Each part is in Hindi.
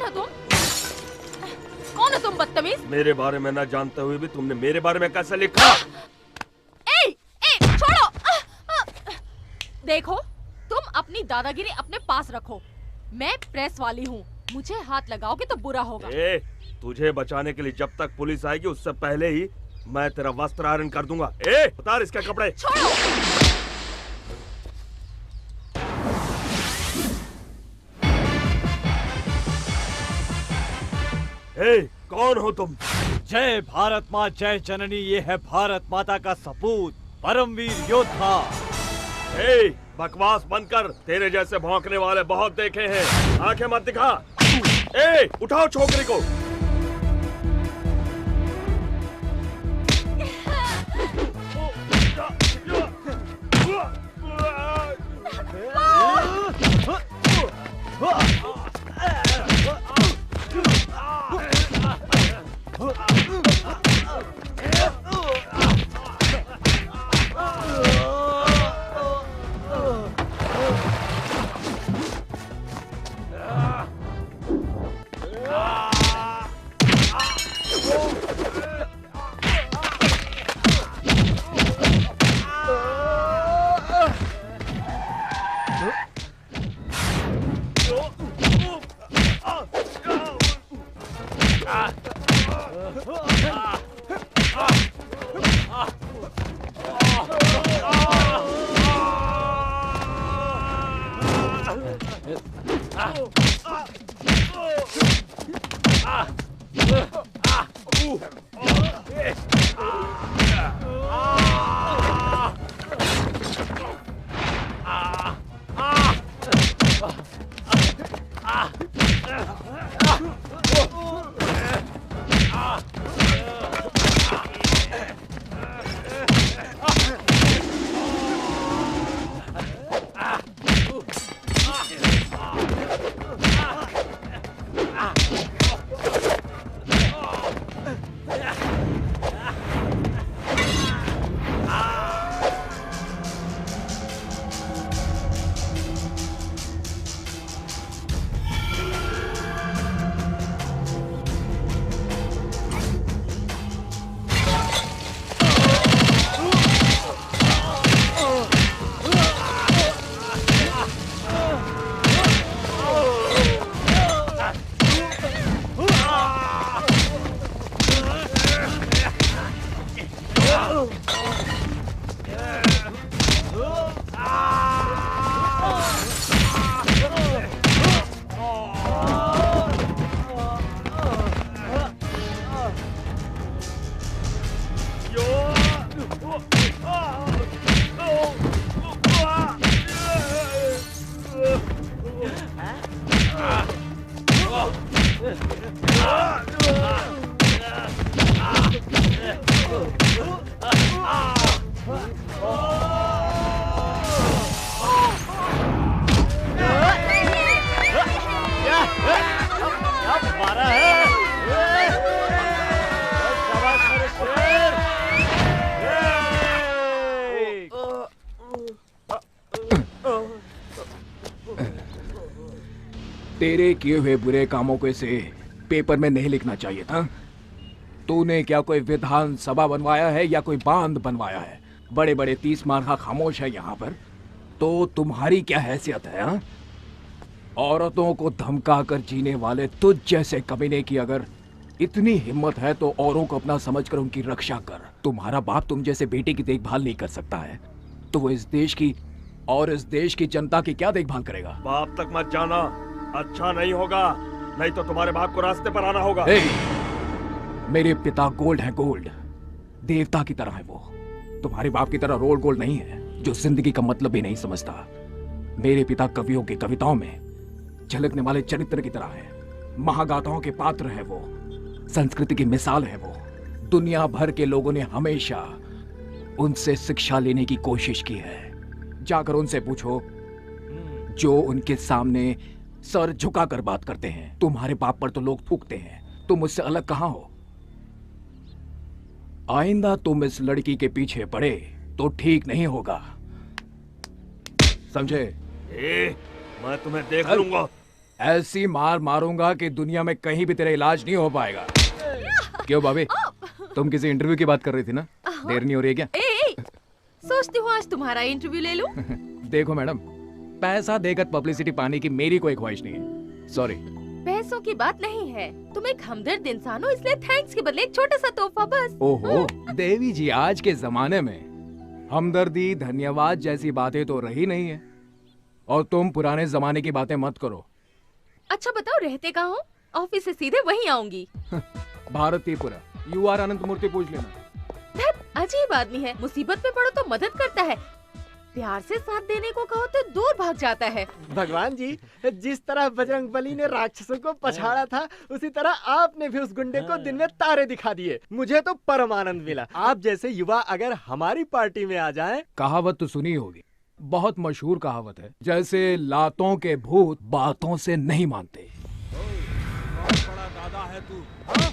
हो तुम? कौन हो तुम बदतमीज? मेरे बारे में ना जानते हुए भी तुमने मेरे बारे में कैसे लिखा? छोड़ो! देखो, तुम अपनी दादागिरी अपने पास रखो। मैं प्रेस वाली हूँ, मुझे हाथ लगाओगे तो बुरा होगा। तुझे बचाने के लिए जब तक पुलिस आएगी उससे पहले ही मैं तेरा वस्त्र आयरन कर दूंगा। उतार इसके कपड़े। छोड़ो! कौन हो तुम? जय भारत माँ जय जननी, ये है भारत माता का सपूत, परमवीर योद्धा। बकवास बंद कर, तेरे जैसे भौंकने वाले बहुत देखे हैं, आंखें मत दिखा। उठाओ छोकरी को। तेरे किए हुए बुरे कामों को इसे पेपर में नहीं लिखना चाहिए था। तूने क्या कोई विधान सभा बनवाया है या कोई बांध बनवाया है? बड़े बड़े 30 मार्का खामोश है यहाँ पर, तो तुम्हारी क्या हैसियत है? हा? औरतों को धमका कर जीने वाले तुझ जैसे कमीने की अगर इतनी हिम्मत है तो औरों को अपना समझकर उनकी रक्षा कर। तुम्हारा बाप तुम जैसे बेटे की देखभाल नहीं कर सकता है तो वो इस देश की और इस देश की जनता की क्या देखभाल करेगा? बाप तक मत जाना, अच्छा नहीं होगा, नहीं तो तुम्हारे बाप को रास्ते पर आना होगा। मेरे पिता गोल्ड है, गोल्ड देवता की तरह है वो। तुम्हारे बाप की तरह रोल गोल्ड नहीं है जो जिंदगी का मतलब भी नहीं समझता। मेरे पिता कवियों की कविताओं में झलकने वाले चरित्र की तरह है, महागाथाओं के पात्र है वो, संस्कृति की मिसाल है वो। दुनिया भर के लोगों ने हमेशा उनसे शिक्षा लेने की कोशिश की है। जाकर उनसे पूछो जो उनके सामने सर झुकाकर बात करते हैं। तुम्हारे बाप पर तो लोग थूकते हैं, तुम उससे अलग कहां हो? आइंदा तुम इस लड़की के पीछे पड़े तो ठीक नहीं होगा, समझे? मैं तुम्हें देख लूंगा। ऐसी मार मारूंगा कि दुनिया में कहीं भी तेरा इलाज नहीं हो पाएगा। क्यों भाभी, तुम किसी इंटरव्यू की बात कर रही थी ना? देर नहीं हो रही है क्या? सोचती हूँ आज तुम्हारा इंटरव्यू ले लूं। देखो मैडम, पैसा देकर पब्लिसिटी पाने की मेरी कोई ख्वाहिश नहीं है। सॉरी। पैसों की बात नहीं है, तुम एक हमदर्द इंसान हो, इसलिए थैंक्स के बदले एक छोटा सा तोहफा बस। ओहो देवी जी, आज के जमाने में हमदर्दी धन्यवाद जैसी बातें तो रही नहीं है, और तुम पुराने जमाने की बातें मत करो। अच्छा बताओ रहते कहाँ हो? ऑफिस से सीधे वहीं आऊंगी। भारतीपुरा, UR अनंत मूर्ति पूछ लेना। धत, अजीब आदमी है, मुसीबत में पड़ो तो मदद करता है, प्यार से साथ देने को कहो तो दूर भाग जाता है। भगवान जी, जिस तरह बजरंगबली ने राक्षसों को पछाड़ा था, उसी तरह आपने भी उस गुंडे को दिन में तारे दिखा दिए। मुझे तो परम आनंद मिला। आप जैसे युवा अगर हमारी पार्टी में आ जाएं। कहावत तो सुनी होगी, बहुत मशहूर कहावत है, जैसे लातों के भूत बातों से नहीं मानते। बड़ा दादा है तू, हाँ?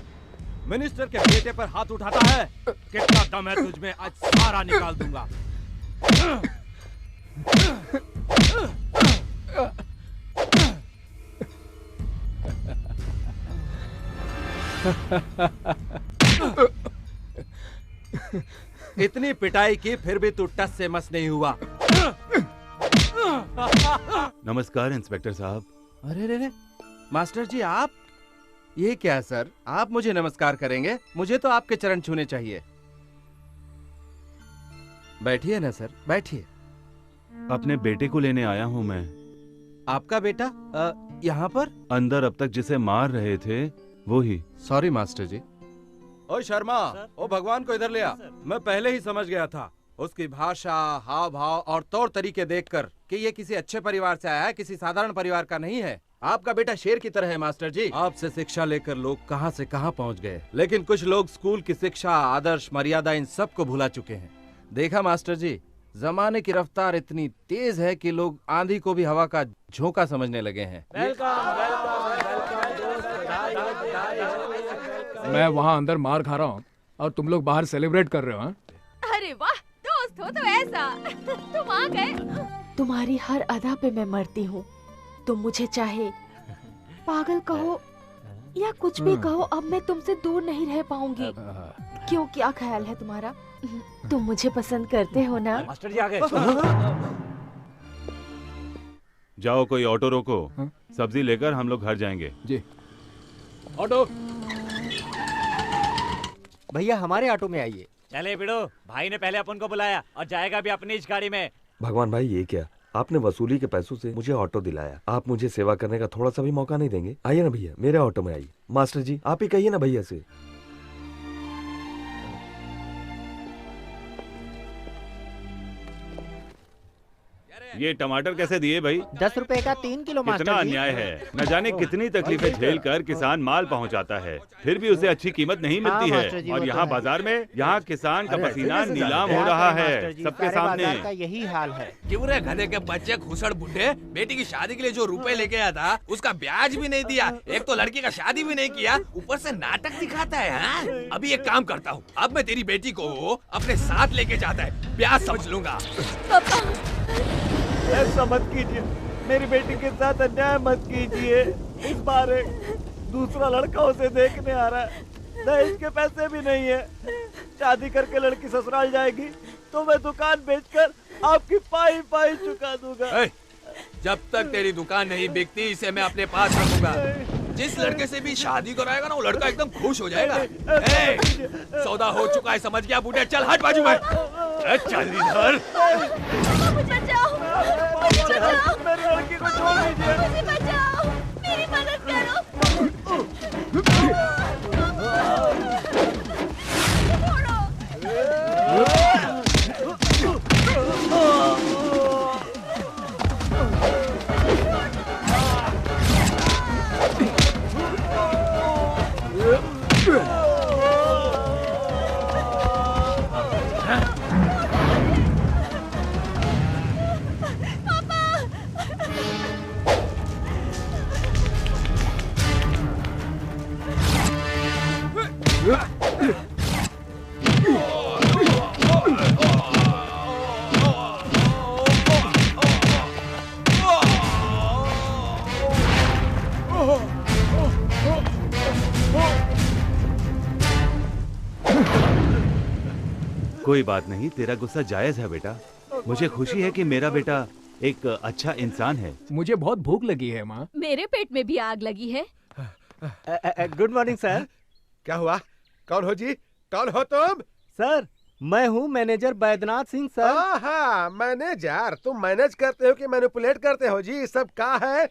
मिनिस्टर के बेटे पर हाथ उठाता है? कितना दम है तुझमें, आज सारा निकाल दूंगा। इतनी पिटाई की फिर भी तू टस से मस नहीं हुआ। नमस्कार इंस्पेक्टर साहब। अरे रे रे, मास्टर जी आप? ये क्या सर, आप मुझे नमस्कार करेंगे? मुझे तो आपके चरण छूने चाहिए। बैठिए ना सर, बैठिए। अपने बेटे को लेने आया हूँ मैं। आपका बेटा यहाँ पर? अंदर अब तक जिसे मार रहे थे वो ही। सॉरी मास्टर जी। ओ शर्मा, ओ भगवान को इधर ले आ। मैं पहले ही समझ गया था, उसकी भाषा, हाव भाव और तौर तरीके देखकर कि ये किसी अच्छे परिवार से आया है, किसी साधारण परिवार का नहीं है। आपका बेटा शेर की तरह है मास्टर जी। आपसे शिक्षा लेकर लोग कहां से कहां पहुंच गए, लेकिन कुछ लोग स्कूल की शिक्षा, आदर्श, मर्यादा इन सब को भुला चुके हैं। देखा मास्टर जी, जमाने की रफ्तार इतनी तेज है कि लोग आंधी को भी हवा का झोंका समझने लगे हैं। मैं वहाँ अंदर मार खा रहा हूँ और तुम लोग बाहर सेलिब्रेट कर रहे हो। हाँ? अरे वाह, दोस्त हो तो ऐसा। तुम आ गए। तुम्हारी हर अदा पे मैं मरती हूँ। तुम मुझे चाहे पागल कहो या कुछ भी कहो, अब मैं तुमसे दूर नहीं रह पाऊंगी। क्यों, क्या ख्याल है तुम्हारा? तुम मुझे पसंद करते हो ना? मास्टर जी आ गए। जाओ कोई ऑटो रोको, सब्जी लेकर हम लोग घर जाएंगे। जी। ऑटो। भैया हमारे ऑटो में आइए। चले बिड़ो, भाई ने पहले अपन को बुलाया और जाएगा भी अपनी इस गाड़ी में। भगवान भाई, ये क्या? आपने वसूली के पैसों से मुझे ऑटो दिलाया, आप मुझे सेवा करने का थोड़ा सा भी मौका नहीं देंगे? आइए ना भैया, मेरे ऑटो में आइए। मास्टर जी आप ही कहिए ना भैया से। ये टमाटर कैसे दिए भाई? 10 रुपए का 3 किलो कितना मास्टर जी। अन्याय है। न जाने कितनी तकलीफें झेल कर किसान माल पहुंचाता है, फिर भी उसे अच्छी कीमत नहीं मिलती मास्टर जी, है। और वो तो यहाँ है। बाजार में यहाँ किसान का पसीना नीलाम हो रहा है सबके सामने। का यही हाल है। क्यों रे गधे के बच्चे घुसड़ बुड्ढे, बेटी की शादी के लिए जो रुपए लेके आया था उसका ब्याज भी नहीं दिया। एक तो लड़की का शादी भी नहीं किया, ऊपर से नाटक दिखाता है। हाँ? अभी एक काम करता हूँ, अब मैं तेरी बेटी को अपने साथ लेके जाता है, ब्याज समझ लूंगा। ऐसा मत कीजिए, मेरी बेटी के साथ अन्याय मत कीजिए। इस बार एक दूसरा लड़का उसे देखने आ रहा है, दहेज के पैसे भी नहीं है। शादी करके लड़की ससुराल जाएगी तो मैं दुकान बेचकर आपकी पाई पाई चुका दूंगा। जब तक तेरी दुकान नहीं बिकती इसे मैं अपने पास रखूंगा। जिस लड़के से भी शादी कराएगा ना वो लड़का एकदम खुश हो जाएगा। सौदा हो चुका है, समझ गया बूढ़े, चल हट बाजू में। चल इधर। मुझे बचाओ, मुझे बचाओ, मेरी लड़की को छोड़ दीजिए। मुझे बचाओ, मेरी मदद करो। कोई बात नहीं, तेरा गुस्सा जायज है बेटा। मुझे खुशी है कि मेरा बेटा एक अच्छा इंसान है। मुझे बहुत भूख लगी है माँ। मेरे पेट में भी आग लगी है। Good morning sir. क्या हुआ? कौन हो जी? कौन हो तुम? सर मैं हूँ मैनेजर बैद्यनाथ सिंह सर। हाँ, मैनेजर। तुम मैनेज करते हो कि मैनिपुलेट करते हो जी? सब क्या है?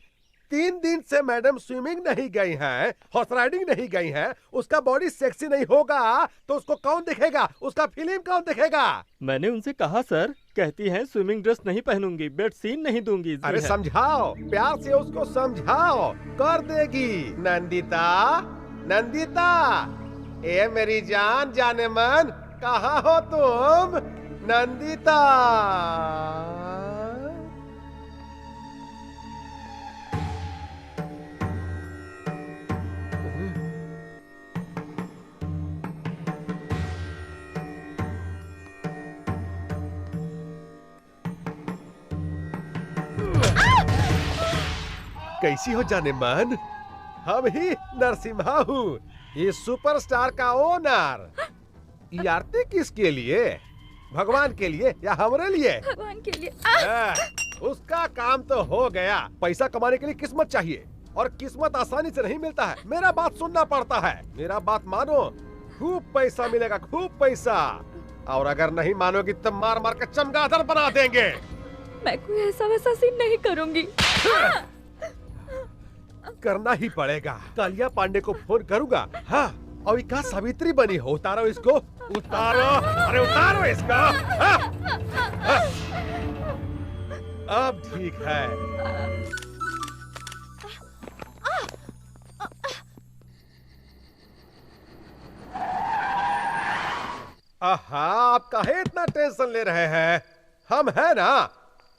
3 दिन से मैडम स्विमिंग नहीं गई हैं, हॉर्स राइडिंग नहीं गई हैं, उसका बॉडी सेक्सी नहीं होगा तो उसको कौन देखेगा? उसका फिल्म कौन देखेगा? मैंने उनसे कहा सर, कहती हैं स्विमिंग ड्रेस नहीं पहनूंगी, बेड सीन नहीं दूंगी। अरे समझाओ, प्यार से उसको समझाओ, कर देगी। नंदिता, नंदिता, ए मेरी जान जाने मन, कहाँ हो तुम? नंदिता। कैसी हो जाने मन? हम ही नरसिम्हा हूँ, ये सुपरस्टार का ओनर। ये आरती किसके लिए? भगवान के लिए या हमारे लिए? भगवान के लिए। उसका काम तो हो गया। पैसा कमाने के लिए किस्मत चाहिए, और किस्मत आसानी से नहीं मिलता है। मेरा बात सुनना पड़ता है। मेरा बात मानो, खूब पैसा मिलेगा, खूब पैसा। और अगर नहीं मानोगी तो मार मार के चमगादड़ बना देंगे। मैं कोई ऐसा वैसा सीन नहीं करूंगी। करना ही पड़ेगा। कालिया पांडे को फोन करूंगा। हाँ, और क्या सावित्री बनी हो? उतारो इसको, उतारो। अरे उतारो इसको। हाँ? हाँ? अब ठीक है। आहा, आप काहे इतना टेंशन ले रहे हैं? हम है ना।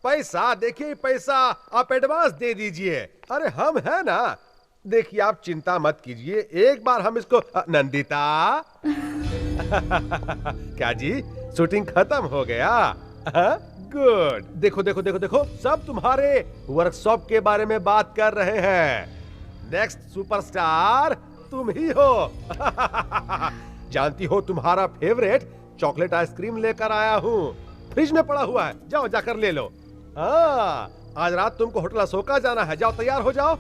पैसा देखिए, पैसा आप एडवांस दे दीजिए। अरे हम है ना। देखिए, आप चिंता मत कीजिए, एक बार हम इसको। नंदिता। क्या जी, शूटिंग खत्म हो गया? गुड। देखो देखो देखो देखो, सब तुम्हारे वर्कशॉप के बारे में बात कर रहे हैं। नेक्स्ट सुपरस्टार तुम ही हो। जानती हो, तुम्हारा फेवरेट चॉकलेट आइसक्रीम लेकर आया हूँ। फ्रिज में पड़ा हुआ है, जाओ जाकर ले लो। हाँ, आज रात तुमको होटल अशोका जाना है, जाओ तैयार हो जाओ।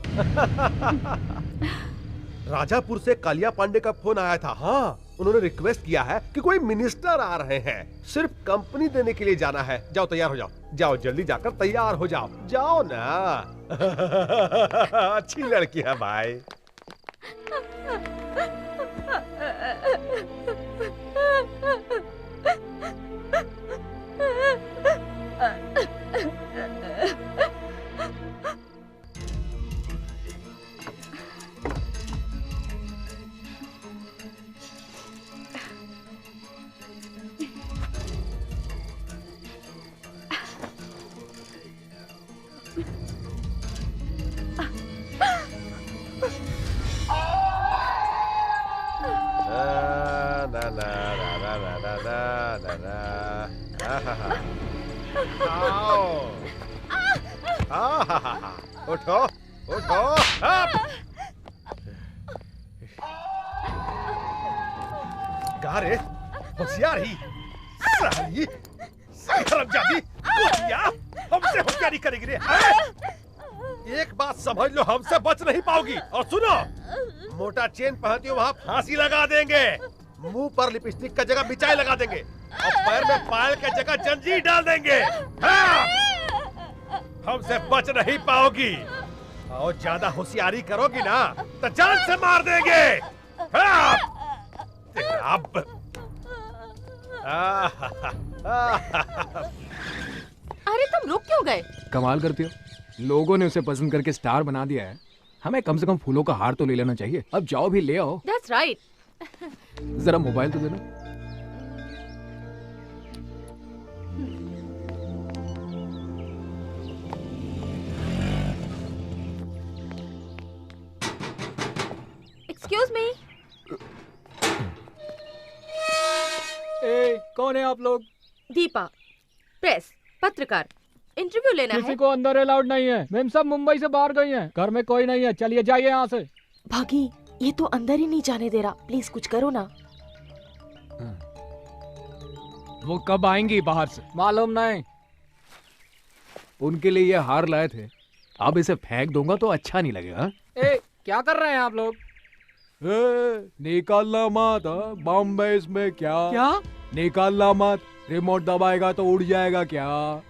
राजापुर से कालिया पांडे का फोन आया था। हाँ, उन्होंने रिक्वेस्ट किया है कि कोई मिनिस्टर आ रहे हैं, सिर्फ कंपनी देने के लिए जाना है। जाओ तैयार हो जाओ, जाओ जल्दी जाकर तैयार हो जाओ, जाओ ना। अच्छी लड़की है भाई। उठो उठो। कहा रे होशियार ही साली, हरामजादी, कुतिया, हमसे होशियारी करेगी रे। एक बात समझ लो, हमसे बच नहीं पाओगी। और सुनो, मोटा चेन पहनती हो वहाँ फांसी लगा देंगे, मुंह पर लिपस्टिक का जगह मिचाई लगा देंगे, और पैर में पायल का जगह जंजीर डाल देंगे। हाँ! हमसे बच नहीं पाओगी, और ज्यादा होशियारी करोगी ना तो जान से मार देंगे। हाँ! अब अरे तुम रुक क्यों गए? कमाल करती हो, लोगों ने उसे पसंद करके स्टार बना दिया है, हमें कम से कम फूलों का हार तो ले लेना चाहिए। अब जाओ भी ले आओ। That's right. जरा मोबाइल तो दे दो। Excuse me. ए, कौन है आप लोग? दीपा, प्रेस, पत्रकार। इंटरव्यू लेना किसी है। को अंदर अलाउड नहीं है। मैम सब मुंबई से बाहर गई हैं। घर में कोई नहीं है। चलिए जाइए यहाँ से। भागी, ये तो अंदर ही नहीं जाने दे रहा। प्लीज कुछ करो ना। वो कब आएंगी बाहर से मालूम नहीं। उनके लिए ये हार लाए थे। अब इसे फेंक दूंगा तो अच्छा नहीं लगेगा। ए, क्या कर रहे हैं आप लोग? निकालना मत। बॉम्बे इसमें क्या निकालना मत। रिमोट दबाएगा तो उड़ जाएगा क्या।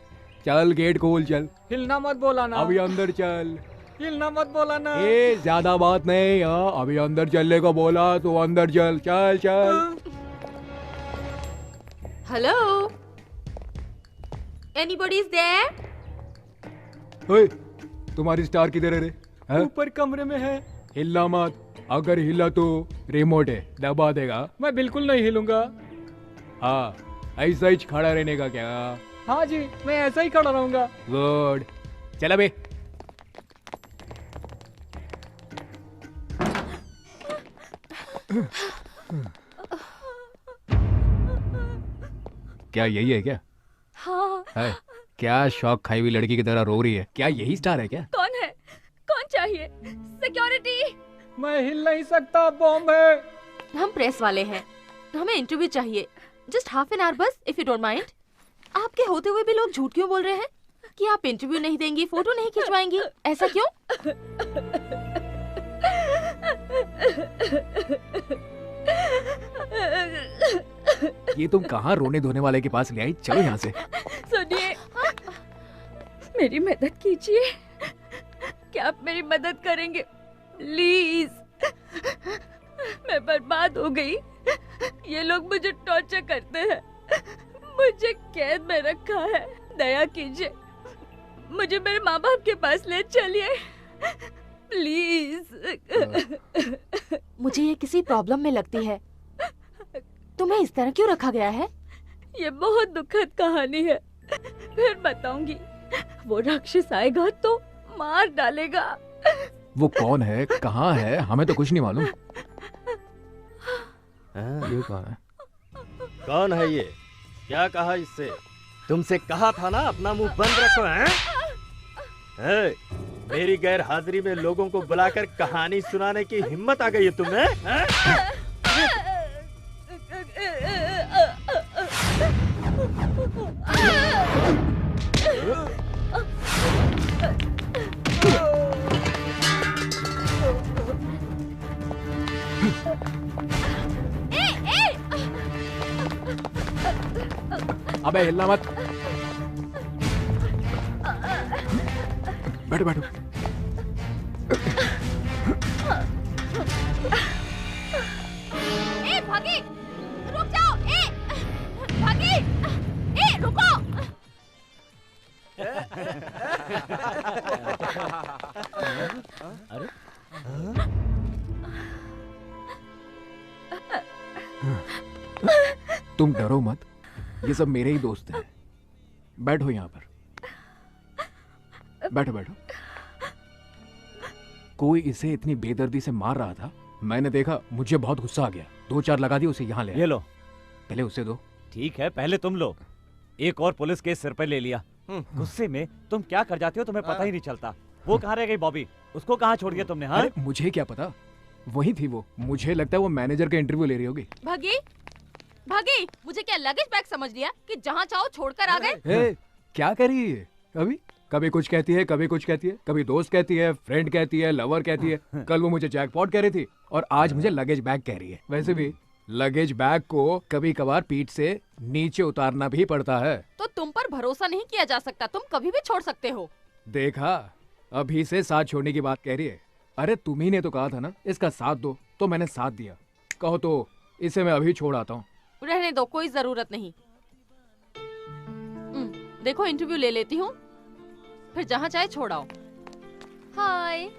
चल गेट खोल चल। हिलना मत बोला ना। अभी अंदर चल। हिलना मत बोला ना। ए ज्यादा बात नहीं। अभी अंदर चलने को बोला तो अंदर चल। चल चल। Hello, anybody is there? ओए, तुम्हारी स्टार किधर है रे? ऊपर कमरे में है। हिलना मत। अगर हिला तो रिमोट है, दबा देगा। मैं बिल्कुल नहीं हिलूंगा। हाँ, ऐसा ही खड़ा रहने का क्या? हाँ जी, मैं ऐसा ही खड़ा रहूंगा। गुड। चल बे। क्या यही है क्या? हाँ। है क्या? शौक खाई हुई लड़की की तरह रो रही है। क्या यही स्टार है क्या? कौन है? कौन चाहिए? सिक्योरिटी। मैं हिल नहीं सकता। बॉम्ब है। हम प्रेस वाले हैं, हमें इंटरव्यू चाहिए। जस्ट हाफ एन आवर बस, इफ यू डोंट माइंड। आपके होते हुए भी लोग झूठ क्यों बोल रहे हैं कि आप इंटरव्यू नहीं देंगी, फोटो नहीं खिंचवाएंगी? ऐसा क्यों? ये तुम कहाँ रोने धोने वाले के पास ले आई? चलो यहाँ से। सुनिए, मेरी मदद कीजिए। क्या आप मेरी मदद करेंगे प्लीज? मैं बर्बाद हो गई। ये लोग मुझे टॉर्चर करते हैं, मुझे कैद में रखा है। दया कीजिए, मुझे मेरे माँ बाप के पास ले चलिए प्लीज। मुझे ये किसी प्रॉब्लम में लगती है। तुम्हें इस तरह क्यों रखा गया है? ये बहुत दुखद कहानी है, फिर बताऊंगी। वो राक्षस आएगा तो मार डालेगा। वो कौन है? कहाँ है? हमें तो कुछ नहीं मालूम। ये कौन है? कौन है ये? क्या कहा इससे? तुमसे कहा था ना अपना मुंह बंद रखो। हैं? मेरी गैर हाजिरी में लोगों को बुलाकर कहानी सुनाने की हिम्मत आ गई है तुम्हें? अबे हिलना मत। बैठो बैठो। ए भागी, रुक जाओ। ए भागी, ए रुको। अरे तुम डरो मत, ये सब मेरे ही दोस्त हैं। बैठो यहाँ पर। बैठो बैठो। कोई इसे इतनी बेदर्दी से मार रहा था, मैंने देखा, मुझे बहुत गुस्सा आ गया। 2-4 लगा दी, उसे यहाँ ले आया। ये लो। पहले उसे दो। ठीक है, पहले तुम लो। एक और पुलिस केस सिर पे ले लिया। गुस्से में तुम क्या कर जाते हो तुम्हें पता ही नहीं चलता। वो कहाँ रह गई बॉबी? उसको कहाँ छोड़ दिया तुमने? हाँ, मुझे क्या पता, वही थी वो। मुझे लगता है वो मैनेजर का इंटरव्यू ले रही होगी। भागी, भागी, मुझे क्या लगेज बैग समझ लिया कि जहाँ चाहो छोड़कर आ गए? क्या कर रही है? कभी कुछ कहती है, कभी कुछ कहती है, कभी दोस्त कहती है, फ्रेंड कहती है, लवर कहती है। कल वो मुझे जैकपॉट कह रही थी और आज मुझे लगेज बैग कह रही है। वैसे भी लगेज बैग को कभी कभार पीठ से नीचे उतारना भी पड़ता है। तो तुम पर भरोसा नहीं किया जा सकता, तुम कभी भी छोड़ सकते हो। देखा, अभी से साथ छोड़ने की बात कह रही है। अरे तुम्ही ने तो कहा था ना इसका साथ दो, तो मैंने साथ दिया। कहो तो इसे मैं अभी छोड़ आता हूँ। रहने दो, कोई जरूरत नहीं। देखो इंटरव्यू ले लेती हूँ, फिर जहाँ चाहे छोड़ आओ। हाय।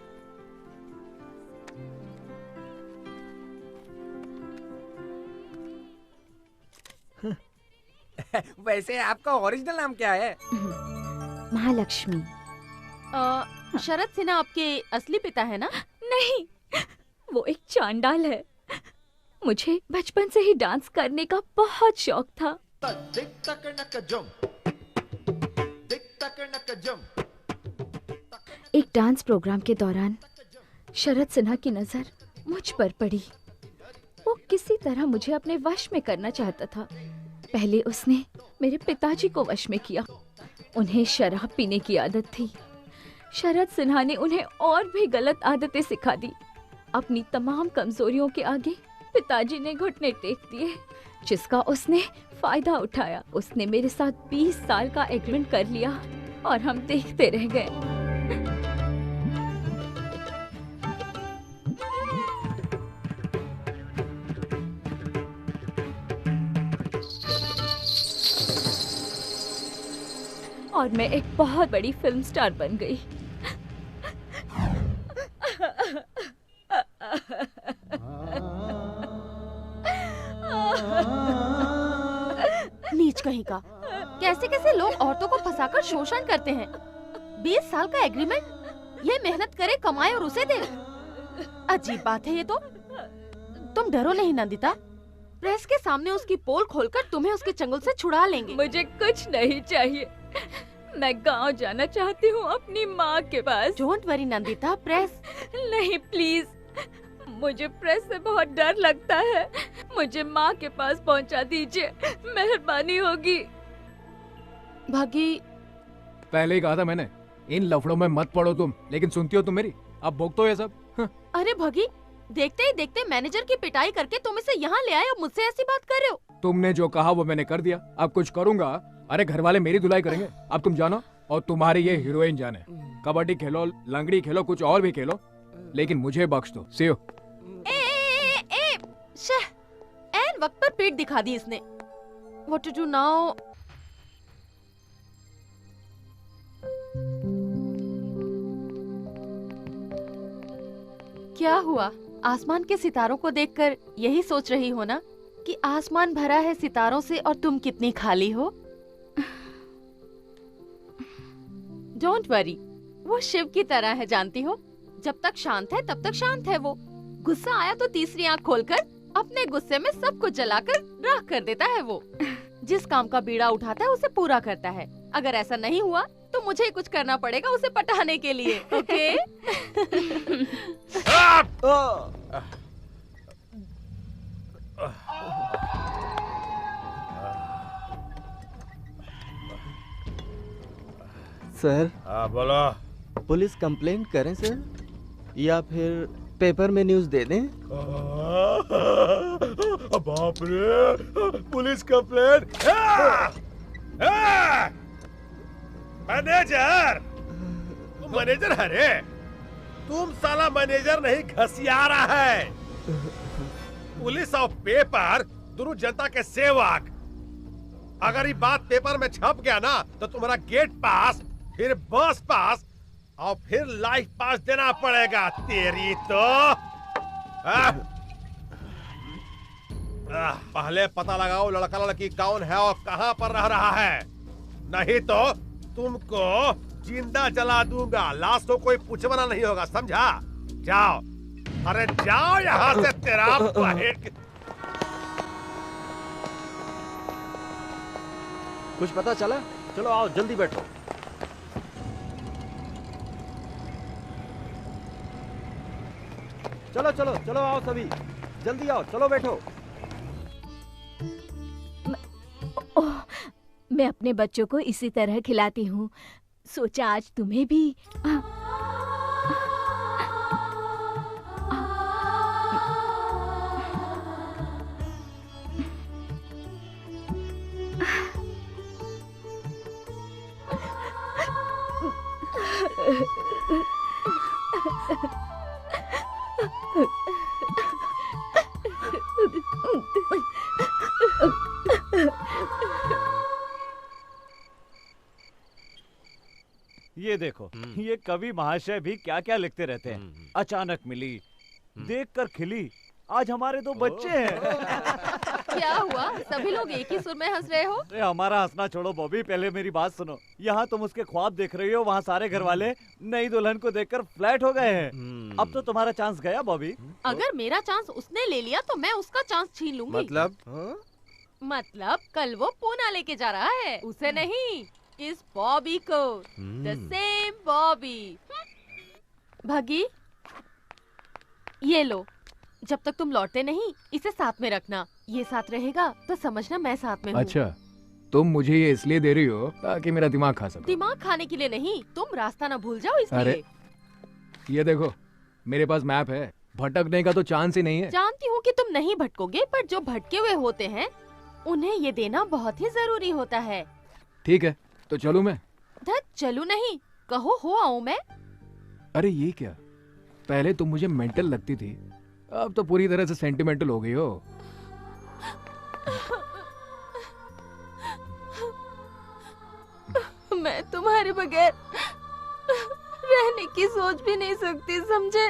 वैसे आपका ओरिजिनल नाम क्या है? महालक्ष्मी। शरद सिन्हा आपके असली पिता है ना? नहीं, वो एक चांडाल है। मुझे बचपन से ही डांस करने का बहुत शौक था। एक डांस प्रोग्राम के दौरान शरद सिन्हा की नजर मुझ पर पड़ी। वो किसी तरह मुझे अपने वश में करना चाहता था। पहले उसने मेरे पिताजी को वश में किया। उन्हें शराब पीने की आदत थी। शरद सिन्हा ने उन्हें और भी गलत आदतें सिखा दी। अपनी तमाम कमजोरियों के आगे पिताजी ने घुटने टेक दिए, जिसका उसने फायदा उठाया। उसने मेरे साथ 20 साल का एग्रीमेंट कर लिया और हम देखते रह गए। और मैं एक बहुत बड़ी फिल्म स्टार बन गई। नीच कहीं का, कैसे कैसे लोग औरतों को फंसाकर शोषण करते हैं। 20 साल का एग्रीमेंट, ये मेहनत करे, कमाए और उसे दे। अजीब बात है ये तो। तुम डरो नहीं नंदिता, प्रेस के सामने उसकी पोल खोलकर तुम्हें उसके चंगुल से छुड़ा लेंगे। मुझे कुछ नहीं चाहिए, मैं गांव जाना चाहती हूँ अपनी माँ के पास। डोंट वरी नंदिता, प्रेस नहीं प्लीज, मुझे प्रेस से बहुत डर लगता है। मुझे माँ के पास पहुँचा दीजिए, मेहरबानी होगी। भागी, पहले ही कहा था मैंने, इन लफड़ों में मत पड़ो तुम, लेकिन सुनती हो तुम मेरी? अब भोगते हो ये सब। अरे भगी, देखते ही देखते मैनेजर की पिटाई करके तुम इसे यहाँ ले आए और मुझसे ऐसी बात कर रहे हो। तुमने जो कहा वो मैंने कर दिया, अब कुछ करूंगा। अरे घर वाले मेरी धुलाई करेंगे। अब तुम जानो और तुम्हारी ये हीरोइन जाने। कबड्डी खेलो, लंगड़ी खेलो, कुछ और भी खेलो, लेकिन मुझे बख्श दो। सी यू। एन वक्त पर पेट दिखा दी इसने। What to do now? क्या हुआ? आसमान के सितारों को देखकर यही सोच रही हो ना कि आसमान भरा है सितारों से और तुम कितनी खाली हो? डोंट वरी, वो शिव की तरह है, जानती हो। जब तक शांत है तब तक शांत है वो। गुस्सा आया तो तीसरी आंख खोलकर अपने गुस्से में सब कुछ जलाकर राख कर देता है वो। जिस काम का बीड़ा उठाता है उसे पूरा करता है। अगर ऐसा नहीं हुआ तो मुझे ही कुछ करना पड़ेगा उसे पटाने के लिए। ओके? सर, हाँ बोलो। पुलिस कंप्लेंट करें सर, या फिर पेपर में न्यूज़ दे दें? बाप रे, पुलिस कंप्लेंट। मैनेजर, मैनेजर हरे, तुम साला मैनेजर नहीं घसियारा है। पुलिस और पेपर दोनों जनता के सेवक। अगर ये बात पेपर में छप गया ना तो तुम्हारा गेट पास, फिर बस पास और फिर लाइफ पास देना पड़ेगा। तेरी तो पहले पता लगाओ लड़का लड़की कौन है और कहां पर रह रहा है, नहीं तो तुमको जिंदा जला दूंगा। लाश को कोई पूछवाना नहीं होगा, समझा? जाओ, अरे जाओ यहाँ से। तेरा कुछ पता चला? चलो आओ, जल्दी बैठो। चलो चलो चलो, आओ सभी, जल्दी आओ, चलो बैठो। मैं अपने बच्चों को इसी तरह खिलाती हूँ, सोचा आज तुम्हें भी। ये देखो, ये कवि महाशय भी क्या क्या लिखते रहते हैं। अचानक मिली, देखकर खिली, आज हमारे 2 बच्चे हैं। क्या हुआ? सभी लोग एक ही सुर में हंस रहे हो? अरे हमारा हंसना छोड़ो बॉबी, पहले मेरी बात सुनो। यहाँ तुम उसके ख्वाब देख रही हो, वहाँ सारे घर वाले नई दुल्हन को देखकर फ्लैट हो गए हैं। अब तो तुम्हारा चांस गया बॉबी। अगर मेरा चांस उसने ले लिया तो मैं उसका चांस छीन लूंगी। मतलब? मतलब कल वो पूना लेके जा रहा है, उसे नहीं। इस बॉबी को, द सेम बॉबी। भगी, ये लो। जब तक तुम लौटते नहीं इसे साथ में रखना। ये साथ रहेगा तो समझना मैं साथ में हूँ। अच्छा, तुम मुझे ये इसलिए दे रही हो ताकि मेरा दिमाग खा सको? दिमाग खाने के लिए नहीं, तुम रास्ता ना भूल जाओ इसलिए। अरे ये देखो, मेरे पास मैप है, भटकने का तो चांस ही नहीं है। जानती हूँ कि तुम नहीं भटकोगे, पर जो भटके हुए होते हैं उन्हें ये देना बहुत ही जरूरी होता है। ठीक है, तो चलूं मैं? धत, चलूं नहीं, कहो हो आऊं मैं। अरे ये क्या, पहले तुम मुझे मेंटल लगती थी, अब तो पूरी तरह से सेंटिमेंटल हो गई हो। मैं तुम्हारे बगैर रहने की सोच भी नहीं सकती, समझे?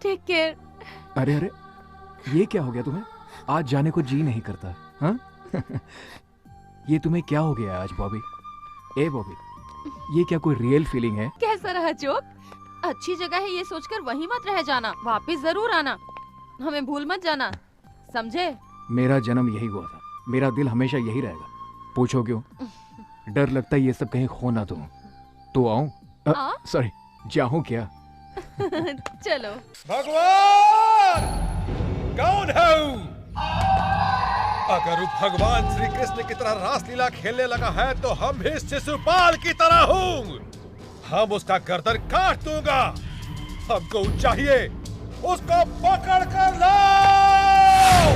Take care. अरे अरे, ये क्या हो गया तुम्हें? आज जाने को जी नहीं करता, हाँ? ये तुम्हें क्या हो गया आज बॉबी? ए बॉबी, ये क्या कोई रियल फीलिंग है? कैसा रहा जोक? अच्छी जगह है ये सोचकर वहीं मत रह जाना, वापस जरूर आना, हमें भूल मत जाना, समझे? मेरा जन्म यही हुआ था, मेरा दिल हमेशा यही रहेगा। पूछो क्यों? डर लगता है ये सब कहीं खो ना दूं। तो आऊं? सॉरी, जाऊं क्या? चलो। भगवान कौन है? अगर वो भगवान श्री कृष्ण की तरह रासलीला खेलने लगा है तो हम भी शिशुपाल की तरह हूँ। हम उसका गर्दन काट दूंगा। हमको चाहिए, उसको पकड़ कर लाओ।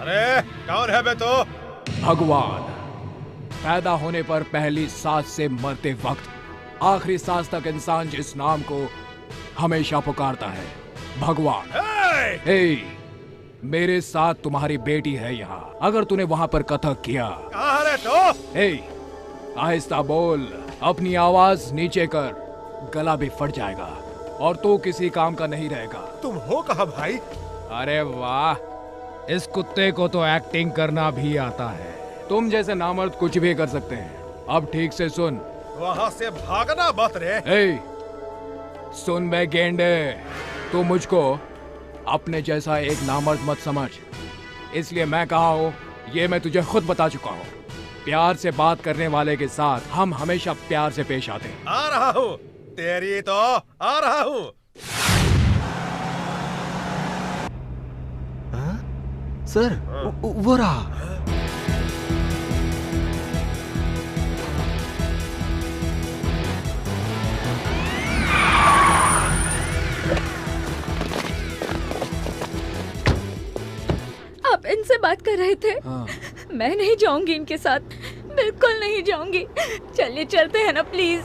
अरे कौन है बे तो? भगवान। पैदा होने पर पहली सांस से मरते वक्त आखिरी सांस तक इंसान जिस नाम को हमेशा पुकारता है, भगवान। हे, मेरे साथ तुम्हारी बेटी है यहाँ। अगर तूने वहाँ पर कथक किया, कहाँ है तो? हे, आहिस्ता बोल, अपनी आवाज नीचे कर, गला भी फट जाएगा और तू किसी काम का नहीं रहेगा। तुम हो कहाँ भाई? अरे वाह, इस कुत्ते को तो एक्टिंग करना भी आता है। तुम जैसे नामर्द कुछ भी कर सकते हैं। अब ठीक से सुन। वहाँ से भागना मत रे। ए, सुन बे गेंडे, तू मुझको अपने जैसा एक नामर्द मत समझ। इसलिए मैं कहा हूँ, ये मैं तुझे खुद बता चुका हूँ। प्यार से बात करने वाले के साथ हम हमेशा प्यार से पेश आते हैं। आ रहा हूँ, तेरी तो आ रहा हूँ। सर, वो रहा। आप इनसे बात कर रहे थे? हाँ। मैं नहीं जाऊंगी इनके साथ, बिल्कुल नहीं जाऊंगी। चलिए चलते हैं ना प्लीज।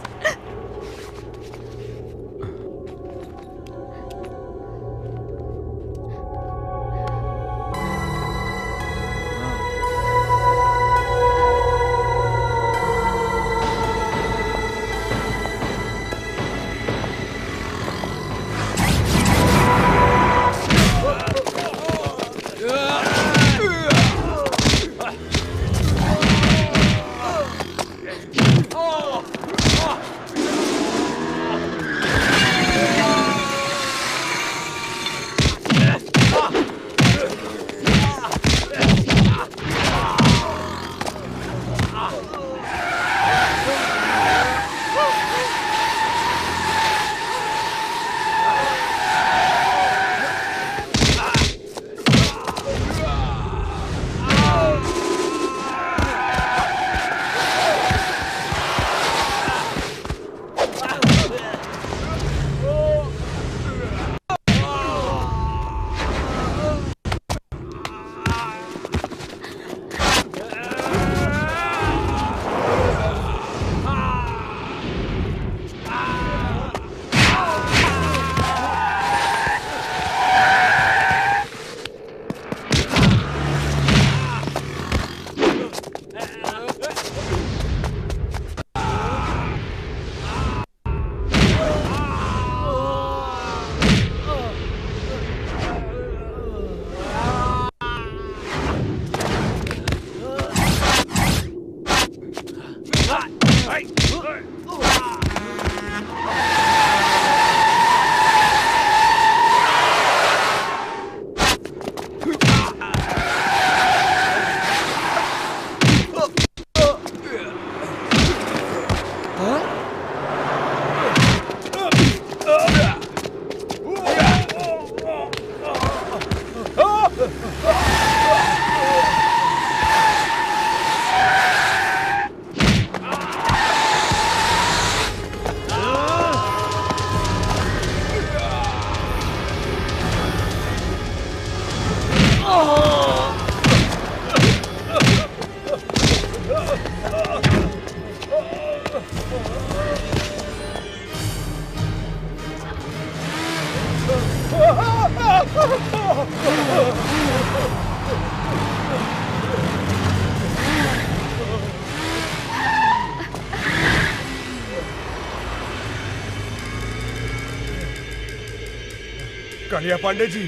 कालिया पांडे जी,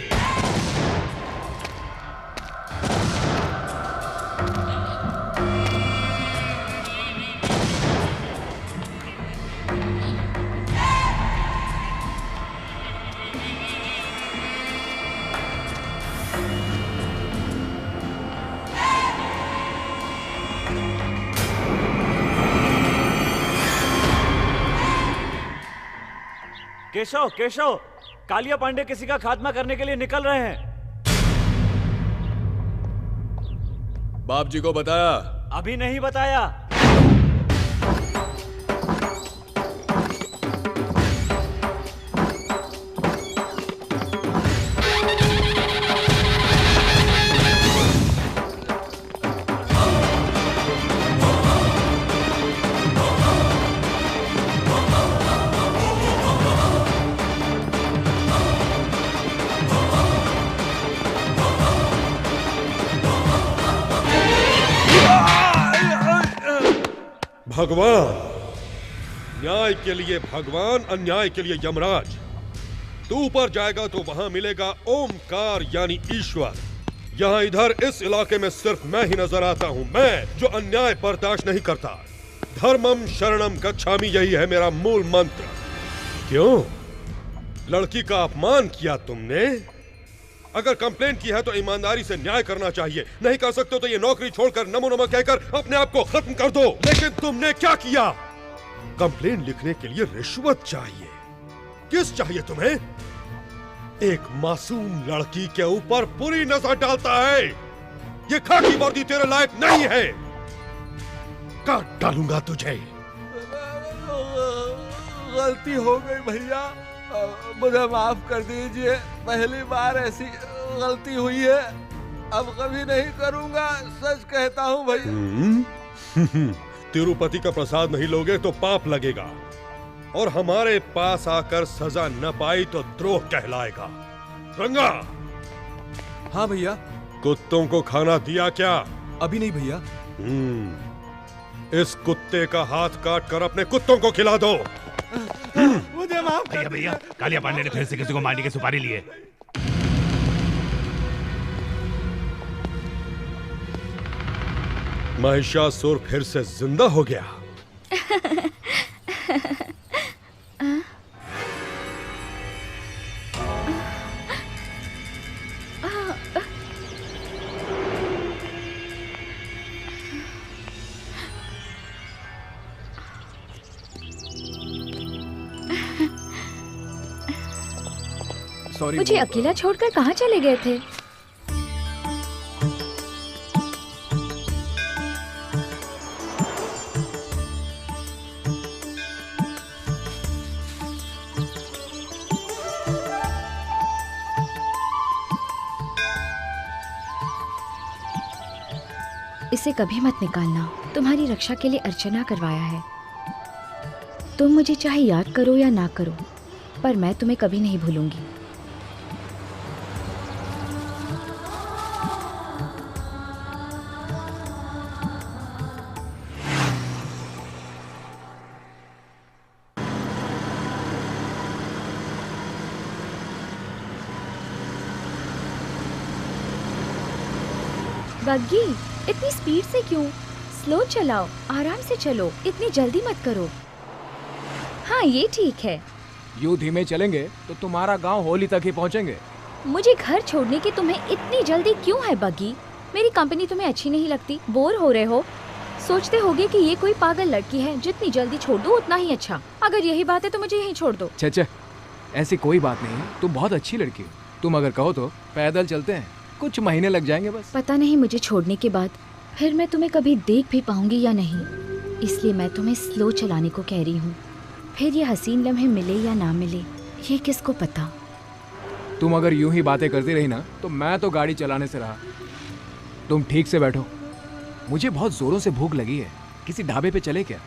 केशव केशव, कालिया पांडे किसी का खात्मा करने के लिए निकल रहे हैं। बाप जी को बताया? अभी नहीं बताया। भगवान, न्याय के लिए भगवान, अन्याय के लिए यमराज। तू ऊपर जाएगा तो वहां मिलेगा ओमकार यानी ईश्वर। यहाँ इधर इस इलाके में सिर्फ मैं ही नजर आता हूँ, मैं जो अन्याय बर्दाश्त नहीं करता। धर्मम शरणम गच्छामि, यही है मेरा मूल मंत्र। क्यों? लड़की का अपमान किया तुमने? अगर कंप्लेन की है तो ईमानदारी से न्याय करना चाहिए। नहीं कर सकते तो ये नौकरी छोड़कर नमो नमः कहकर अपने आप को खत्म कर दो। लेकिन तुमने क्या किया? कंप्लेन लिखने के लिए रिश्वत चाहिए। किस चाहिए तुम्हें? एक मासूम लड़की के ऊपर बुरी नजर डालता है। ये खाकी वर्दी तेरे लायक नहीं है। काट डालूंगा तुझे। गलती हो गई भैया, मुझे माफ कर दीजिए। पहली बार ऐसी गलती हुई है, अब कभी नहीं करूंगा, सच कहता हूँ भैया। तिरुपति का प्रसाद नहीं लोगे तो पाप लगेगा, और हमारे पास आकर सजा न पाई तो द्रोह कहलाएगा। रंगा। हाँ भैया। कुत्तों को खाना दिया क्या? अभी नहीं भैया। इस कुत्ते का हाथ काट कर अपने कुत्तों को खिला दो। मुझे माफ कर भैया, कालिया पांडे ने फिर से किसी को मारने की सुपारी ली है। महिषासुर फिर से जिंदा हो गया। मुझे अकेला छोड़कर कहाँ चले गए थे? इसे कभी मत निकालना। तुम्हारी रक्षा के लिए अर्चना करवाया है। तुम मुझे चाहे याद करो या ना करो, पर मैं तुम्हें कभी नहीं भूलूंगी। बग्गी, इतनी स्पीड से क्यों? स्लो चलाओ, आराम से चलो, इतनी जल्दी मत करो। हाँ, ये ठीक है। यूं धीमे चलेंगे तो तुम्हारा गांव होली तक ही पहुंचेंगे। मुझे घर छोड़ने की तुम्हें इतनी जल्दी क्यों है बग्गी? मेरी कंपनी तुम्हें अच्छी नहीं लगती? बोर हो रहे हो? सोचते होगे कि ये कोई पागल लड़की है, जितनी जल्दी छोड़ दो उतना ही अच्छा। अगर यही बात है तो मुझे यहीं छोड़ दो। छे, ऐसी कोई बात नहीं, तुम बहुत अच्छी लड़की हो। तुम अगर कहो तो पैदल चलते हैं, कुछ महीने लग जाएंगे बस। पता नहीं मुझे छोड़ने के बाद फिर मैं तुम्हें कभी देख भी पाऊंगी या नहीं, इसलिए मैं तुम्हें स्लो चलाने को कह रही हूँ। फिर ये हसीन लम्हे मिले या ना मिले, ये किसको पता। तुम अगर यूं ही बातें करती रही ना तो मैं तो गाड़ी चलाने से रहा। तुम ठीक से बैठो, मुझे बहुत जोरों से भूख लगी है। किसी ढाबे पे चले क्या?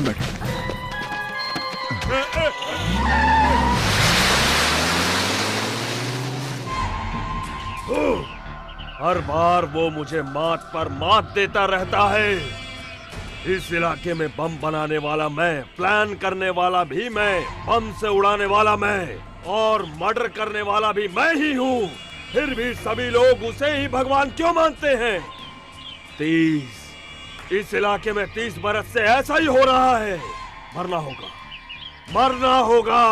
बैठो। हर बार वो मुझे मात पर मात देता रहता है। इस इलाके में बम बनाने वाला मैं, प्लान करने वाला भी मैं, बम से उड़ाने वाला मैं और मर्डर करने वाला भी मैं ही हूँ। फिर भी सभी लोग उसे ही भगवान क्यों मानते हैं? 30 इस इलाके में 30 बरस से ऐसा ही हो रहा है। मरना होगा, मरना होगा।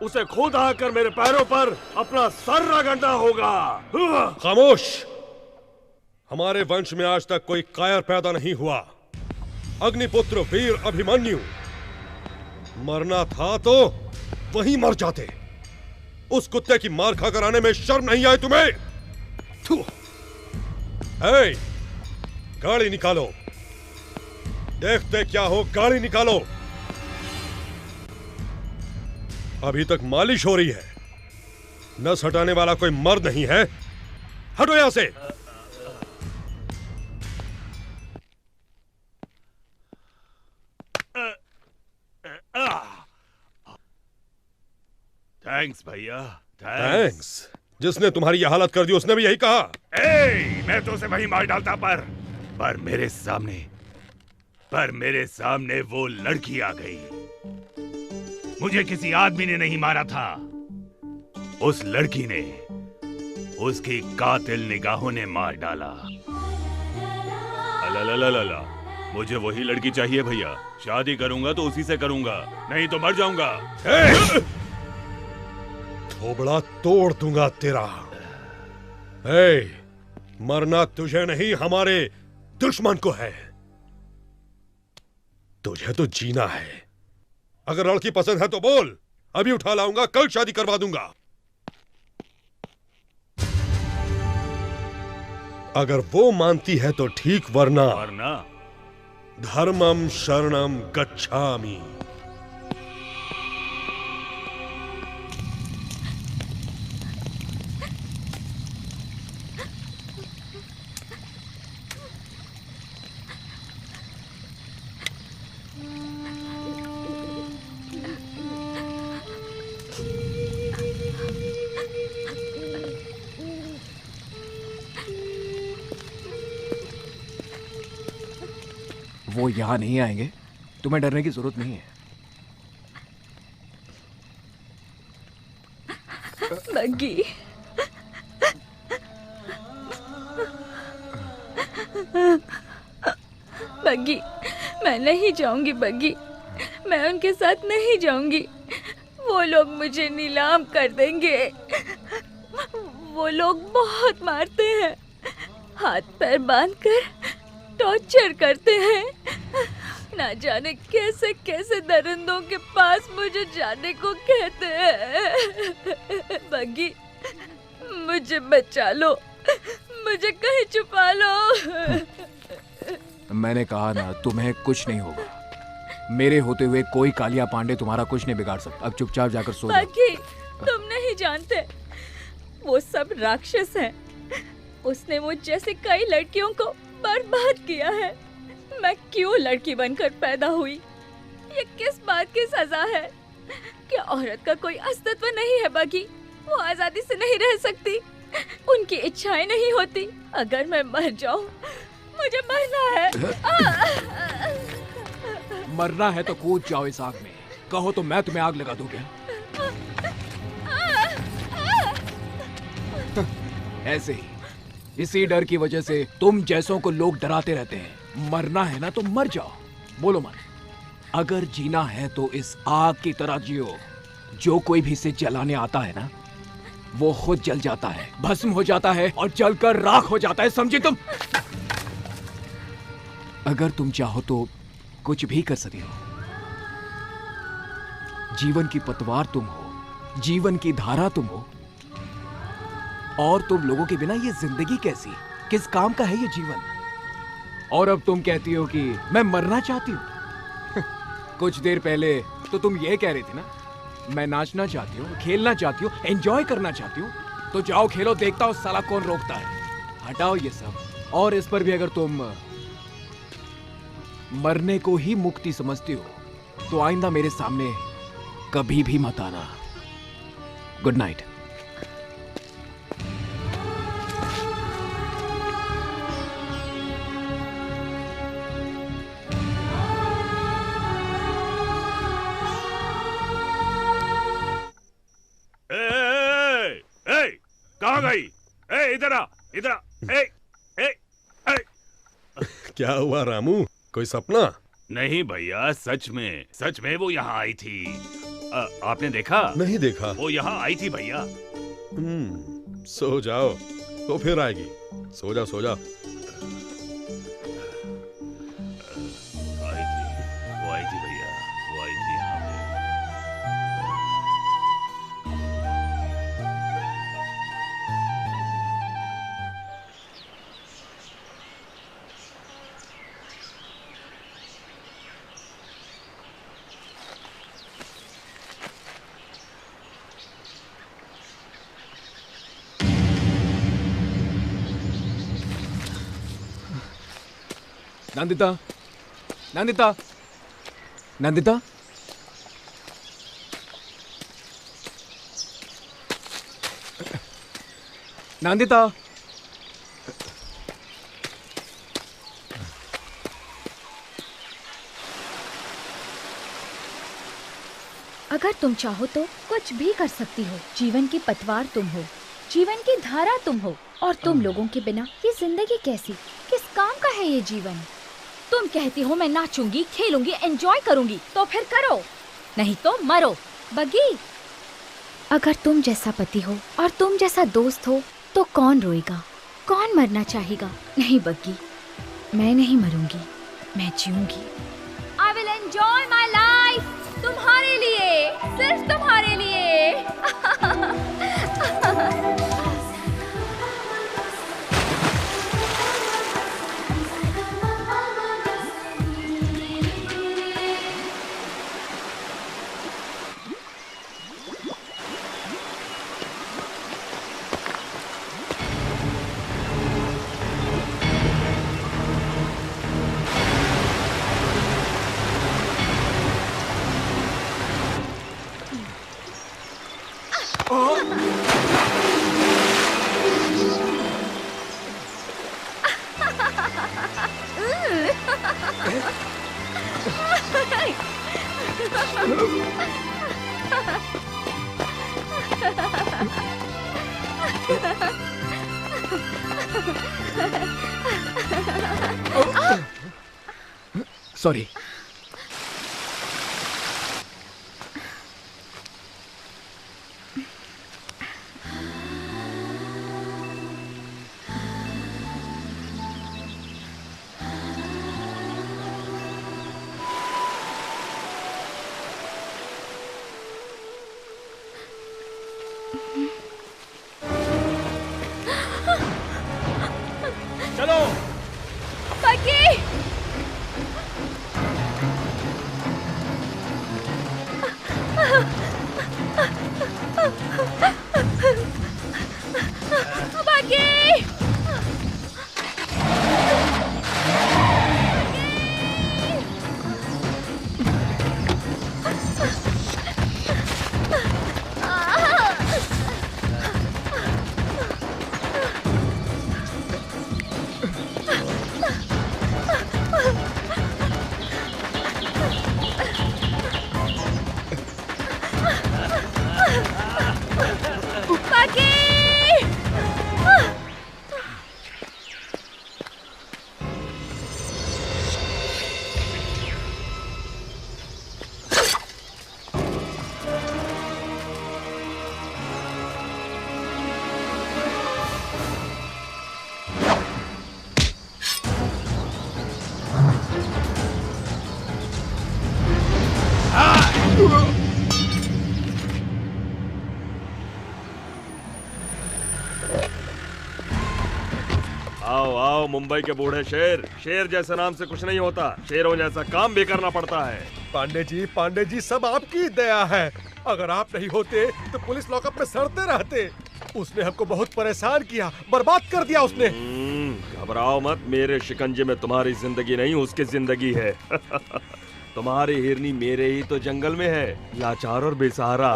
उसे खुद आकर मेरे पैरों पर अपना सर रगड़ना होगा। खामोश। हमारे वंश में आज तक कोई कायर पैदा नहीं हुआ। अग्निपुत्र वीर अभिमन्यु, मरना था तो वहीं मर जाते। उस कुत्ते की मार खाकर आने में शर्म नहीं आई तुम्हें? थू। ए, गाड़ी निकालो। देखते क्या हो, गाड़ी निकालो। अभी तक मालिश हो रही है। नस हटाने वाला कोई मर्द नहीं है। हटो यहां से। थैंक्स भैया, थैंक्स। जिसने तुम्हारी यह हालत कर दी उसने भी यही कहा। मैं तो उसे वहीं मार डालता, पर मेरे सामने वो लड़की आ गई। मुझे किसी आदमी ने नहीं मारा था, उस लड़की ने, उसकी कातिल निगाहों ने मार डाला। अला, मुझे वही लड़की चाहिए भैया। शादी करूंगा तो उसी से करूंगा, नहीं तो मर जाऊंगा। थोबड़ा तोड़ दूंगा तेरा। मरना तुझे नहीं, हमारे दुश्मन को है। तुझे तो जीना है। अगर लड़की पसंद है तो बोल, अभी उठा लाऊंगा, कल शादी करवा दूंगा। अगर वो मानती है तो ठीक, वरना धर्मम शरणम गच्छामि। वो यहाँ नहीं आएंगे, तुम्हें डरने की जरूरत नहीं है। बग्गी, बग्गी, मैं नहीं जाऊंगी। बग्गी, मैं उनके साथ नहीं जाऊंगी। वो लोग मुझे नीलाम कर देंगे। वो लोग बहुत मारते हैं, हाथ पैर बांधकर टॉर्चर करते हैं। ना जाने कैसे कैसे दरिंदों के पास मुझे जाने को कहते हैं। बग्गी, मुझे बचा लो, मुझे कहीं छुपा लो। मैंने कहा ना, तुम्हें कुछ नहीं होगा। मेरे होते हुए कोई कालिया पांडे तुम्हारा कुछ नहीं बिगाड़ सकता। अब चुपचाप जाकर सो जाओ। बग्गी, तुम नहीं जानते, वो सब राक्षस हैं। उसने मुझ जैसे कई लड़कियों को बर्बाद किया है। मैं क्यों लड़की बनकर पैदा हुई? ये किस बात की सजा है? क्या औरत का कोई अस्तित्व नहीं है? बग्गी, वो आजादी से नहीं रह सकती, उनकी इच्छाएं नहीं होती। अगर मैं मर जाऊं, मुझे मरना है। मरना है तो कूद जाओ इस आग में। कहो तो मैं तुम्हें आग लगा दूं क्या? ऐसे ही, इसी डर की वजह से तुम जैसों को लोग डराते रहते हैं। मरना है ना तो मर जाओ। बोलो मत। अगर जीना है तो इस आग की तरह जियो। जो कोई भी इसे जलाने आता है ना, वो खुद जल जाता है, भस्म हो जाता है और जलकर राख हो जाता है। समझे तुम? अगर तुम चाहो तो कुछ भी कर सकते हो। जीवन की पतवार तुम हो, जीवन की धारा तुम हो। और तुम लोगों के बिना ये जिंदगी कैसी, किस काम का है ये जीवन? और अब तुम कहती हो कि मैं मरना चाहती हूं। कुछ देर पहले तो तुम ये कह रही थी ना, मैं नाचना चाहती हूँ, खेलना चाहती हूँ, एंजॉय करना चाहती हूँ। तो जाओ खेलो, देखता हूँ साला कौन रोकता है। हटाओ ये सब। और इस पर भी अगर तुम मरने को ही मुक्ति समझती हो तो आइंदा मेरे सामने कभी भी मत आना। Good night. कहाँ गई? इधर आ, इधर आ। क्या हुआ रामू, कोई सपना? नहीं भैया, सच में वो यहाँ आई थी। आपने देखा? नहीं देखा। वो यहाँ आई थी भैया। सो जाओ, तो फिर आएगी। सो जाओ सो जाओ। वो आई थी भैया, वो आई थी यहाँ पे। नंदिता, नंदिता, नंदिता। नंदिता। अगर तुम चाहो तो कुछ भी कर सकती हो। जीवन की पतवार तुम हो, जीवन की धारा तुम हो, और तुम लोगों के बिना ये जिंदगी कैसी, किस काम का है ये जीवन? तुम कहती हो मैं नाचूंगी, खेलूंगी, एंजॉय करूंगी, तो फिर करो, नहीं तो मरो। बग्गी, अगर तुम जैसा पति हो और तुम जैसा दोस्त हो तो कौन रोएगा, कौन मरना चाहेगा? नहीं बग्गी, मैं नहीं मरूंगी, मैं जीऊंगी। I will enjoy my life, तुम्हारे लिए, सिर्फ तुम्हारे लिए। सॉरी। चलो बग्गी, बग्गी, आओ आओ मुंबई के बूढ़े शेर। शेर जैसे नाम से कुछ नहीं होता, शेरों जैसा काम भी करना पड़ता है। पांडे जी सब आपकी दया है। अगर आप नहीं होते तो पुलिस लॉकअप में सड़ते रहते। उसने हमको बहुत परेशान किया, बर्बाद कर दिया उसने। घबराओ मत, मेरे शिकंजे में तुम्हारी जिंदगी नहीं उसकी जिंदगी है। तुम्हारी हिरनी मेरे ही तो जंगल में है, लाचार और बेसहारा।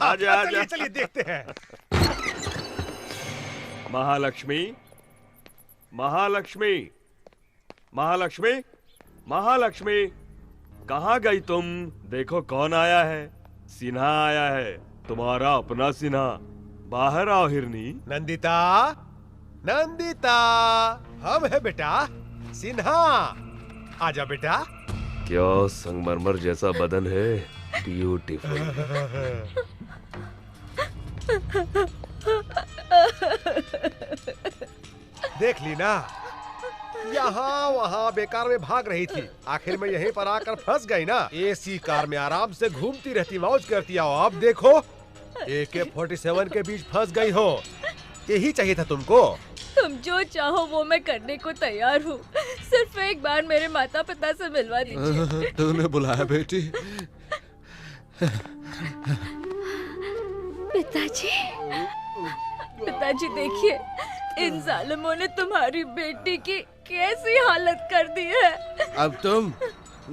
आजा आजा, चलिए देखते हैं। महालक्ष्मी, महालक्ष्मी, महालक्ष्मी, महालक्ष्मी, कहाँ गई तुम? देखो कौन आया है। सिन्हा आया है, तुम्हारा अपना सिन्हा। बाहर आओ हिरनी। नंदिता, नंदिता, हम है बेटा सिन्हा। आजा बेटा। क्या संगमरमर जैसा बदन है, ब्यूटीफुल। देख ली ना, यहाँ वहाँ बेकार में भाग रही थी, आखिर में यहीं पर आकर फंस गई ना। एसी कार में आराम से घूमती रहती, मौज करती। आओ अब देखो, AK-47 के बीच फंस गई हो। यही चाहिए था तुमको। तुम जो चाहो वो मैं करने को तैयार हूँ, सिर्फ एक बार मेरे माता पिता से मिलवा दीजिए। तूने बुलाया बेटी? पिताजी, पिताजी देखिए, इन जालिमों ने तुम्हारी बेटी की कैसी हालत कर दी है। अब तुम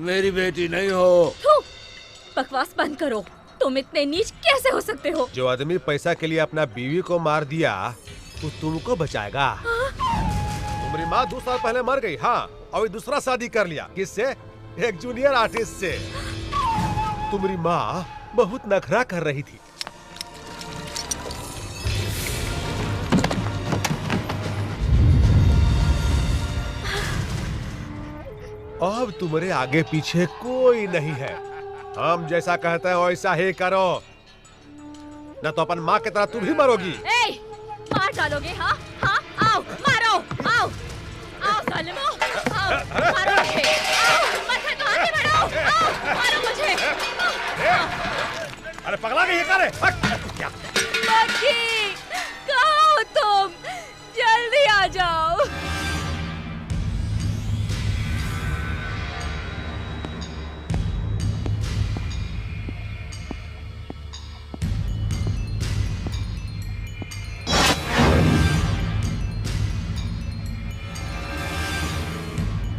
मेरी बेटी नहीं हो। बकवास बंद करो, तुम इतने नीच कैसे हो सकते हो? जो आदमी पैसा के लिए अपना बीवी को मार दिया, वो तुमको बचाएगा? तुम्हारी माँ 2 साल पहले मर गई। हाँ, और दूसरा शादी कर लिया। किससे? एक जूनियर आर्टिस्ट से। तुम्हारी माँ बहुत नखरा कर रही थी। अब तुम्हारे आगे पीछे कोई नहीं है। हम जैसा कहते हैं वैसा ही करो, न तो अपन माँ की तरह तुम ही मरोगी। मार डालोगे? हाँ हाँ, आओ मारो, आओ आओ जालिमों, आओ मारो मुझे, आओ मत तो आगे बढ़ो, आओ मारो मुझे। अरे पगला गई है क्या रे? लकी, कहाँ हो तुम? जल्दी आ जाओ।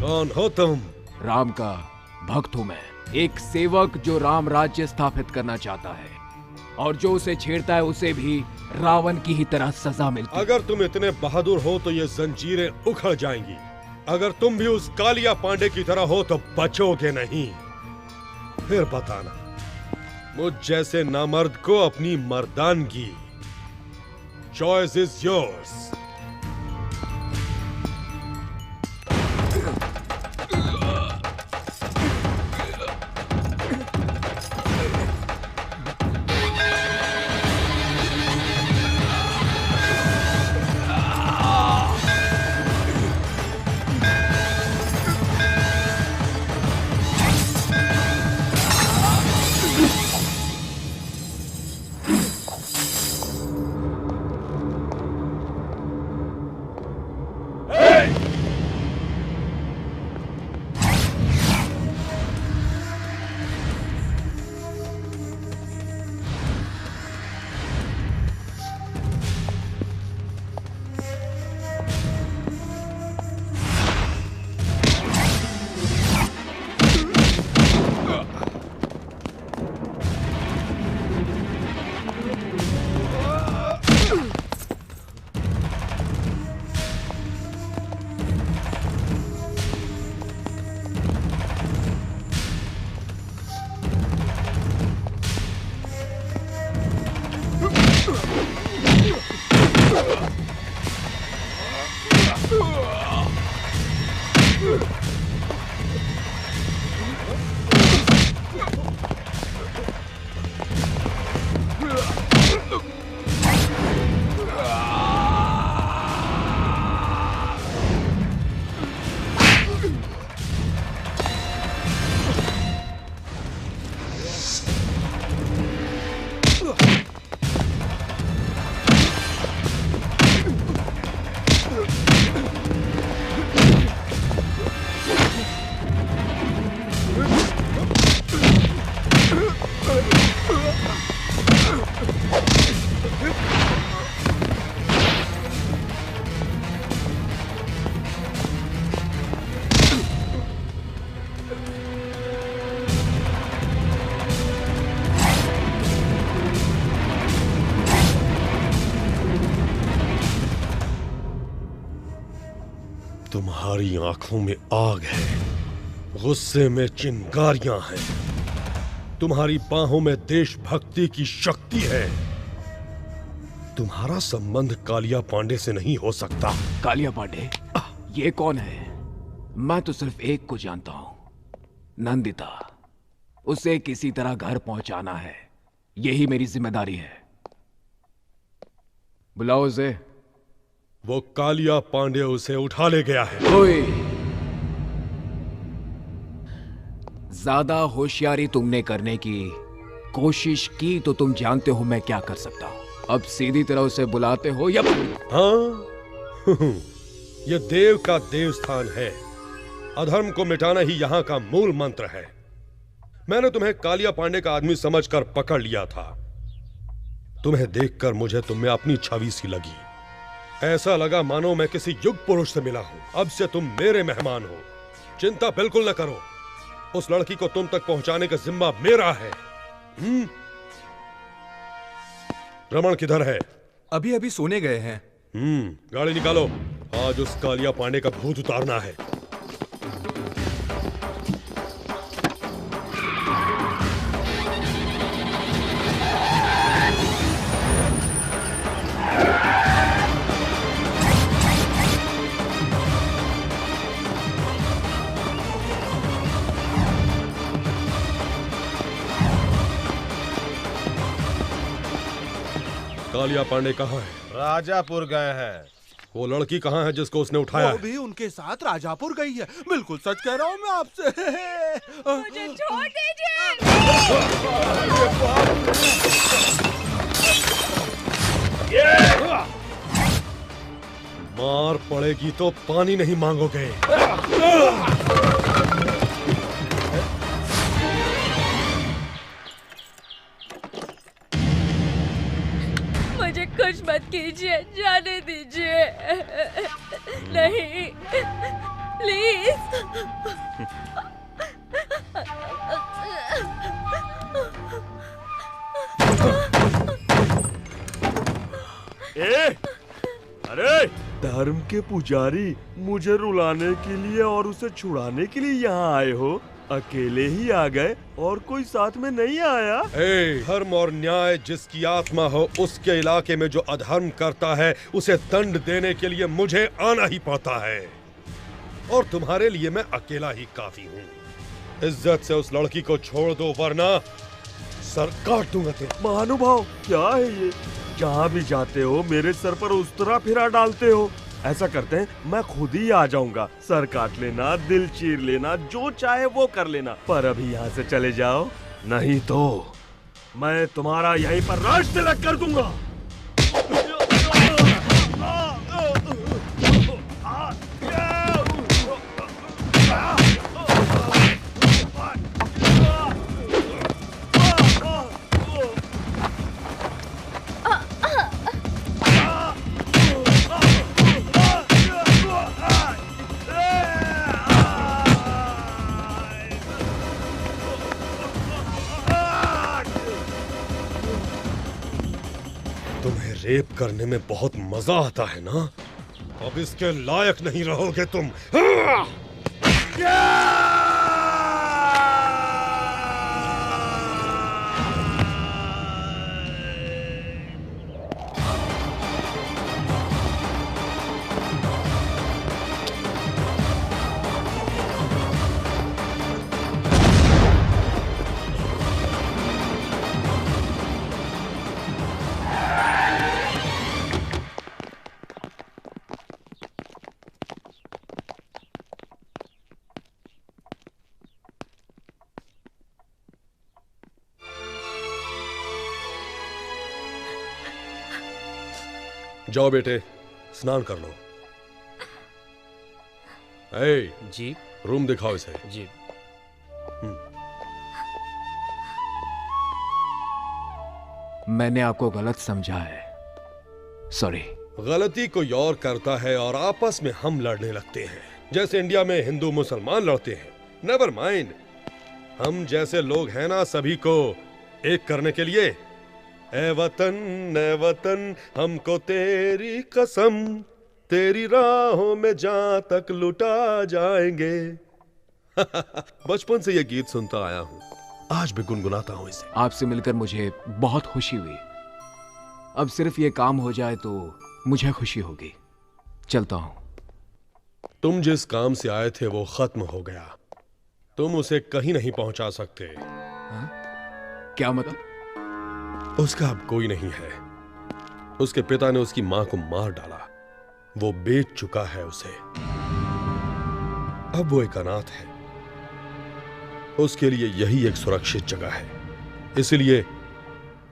कौन हो तुम? राम का भक्त हूं मैं, एक सेवक जो राम राज्य स्थापित करना चाहता है, और जो उसे छेड़ता है उसे भी रावण की ही तरह सजा मिलती है। अगर तुम इतने बहादुर हो तो ये जंजीरें उखड़ जाएंगी। अगर तुम भी उस कालिया पांडे की तरह हो तो बचोगे नहीं। फिर बताना, मुझ जैसे नामर्द को अपनी मर्दानगी। Choice is yours. तुम्हारी आंखों में आग है, गुस्से में चिंगारियां हैं, तुम्हारी बाहों में देशभक्ति की शक्ति है। तुम्हारा संबंध कालिया पांडे से नहीं हो सकता। कालिया पांडे? ये कौन है? मैं तो सिर्फ एक को जानता हूं, नंदिता। उसे किसी तरह घर पहुंचाना है, यही मेरी जिम्मेदारी है। बुलाओ उसे। वो कालिया पांडे उसे उठा ले गया है। ओए, ज्यादा होशियारी तुमने करने की कोशिश की तो तुम जानते हो मैं क्या कर सकता हूं। अब सीधी तरह उसे बुलाते हो या? हाँ, ये देव का देवस्थान है। अधर्म को मिटाना ही यहाँ का मूल मंत्र है। मैंने तुम्हें कालिया पांडे का आदमी समझकर पकड़ लिया था। तुम्हें देखकर मुझे तुम में अपनी छवि सी लगी। ऐसा लगा मानो मैं किसी युग पुरुष से मिला हूं। अब से तुम मेरे मेहमान हो। चिंता बिल्कुल न करो, उस लड़की को तुम तक पहुंचाने का जिम्मा मेरा है। रमन किधर है? अभी अभी सोने गए हैं। गाड़ी निकालो, आज उस कालिया पांडे का भूत उतारना है। कालिया पांडे कहाँ है? राजापुर गए हैं। वो लड़की कहाँ है जिसको उसने उठाया? वो भी उनके साथ राजापुर गई है। बिल्कुल सच कह रहा हूँ मैं आपसे। मुझे छोड़ दीजिए। मार पड़ेगी तो पानी नहीं मांगोगे। मुझे कुछ मत कीजिए, जाने दीजिए। नहीं, प्लीज। अरे धर्म के पुजारी, मुझे रुलाने के लिए और उसे छुड़ाने के लिए यहाँ आए हो? अकेले ही आ गए और कोई साथ में नहीं आया? धर्म और न्याय जिसकी आत्मा हो, उसके इलाके में जो अधर्म करता है उसे दंड देने के लिए मुझे आना ही पड़ता है। और तुम्हारे लिए मैं अकेला ही काफी हूँ। इज्जत से उस लड़की को छोड़ दो वरना सर काट दूंगा तेरा। महानुभाव, क्या है ये? जहाँ भी जाते हो मेरे सर पर उस तरह फिरा डालते हो। ऐसा करते हैं, मैं खुद ही आ जाऊंगा। सर काट लेना, दिल चीर लेना, जो चाहे वो कर लेना, पर अभी यहाँ से चले जाओ, नहीं तो मैं तुम्हारा यहीं पर राज तिलक कर दूंगा। रेप करने में बहुत मजा आता है ना? अब इसके लायक नहीं रहोगे तुम। जाओ बेटे, स्नान कर लो। जी। रूम दिखाओ इसे। जी। मैंने आपको गलत समझा है, सॉरी। गलती कोई और करता है और आपस में हम लड़ने लगते हैं, जैसे इंडिया में हिंदू मुसलमान लड़ते हैं। नेवर माइंड, हम जैसे लोग हैं ना, सभी को एक करने के लिए। ए वतन हमको तेरी कसम, तेरी राहों में जहां तक लुटा जाएंगे। बचपन से ये गीत सुनता आया हूं, आज भी गुनगुनाता हूं इसे। आपसे मिलकर मुझे बहुत खुशी हुई। अब सिर्फ ये काम हो जाए तो मुझे खुशी होगी। चलता हूं। तुम जिस काम से आए थे वो खत्म हो गया, तुम उसे कहीं नहीं पहुंचा सकते। क्या मतलब? उसका अब कोई नहीं है। उसके पिता ने उसकी मां को मार डाला, वो बेच चुका है उसे। अब वो एक अनाथ है, उसके लिए यही एक सुरक्षित जगह है। इसलिए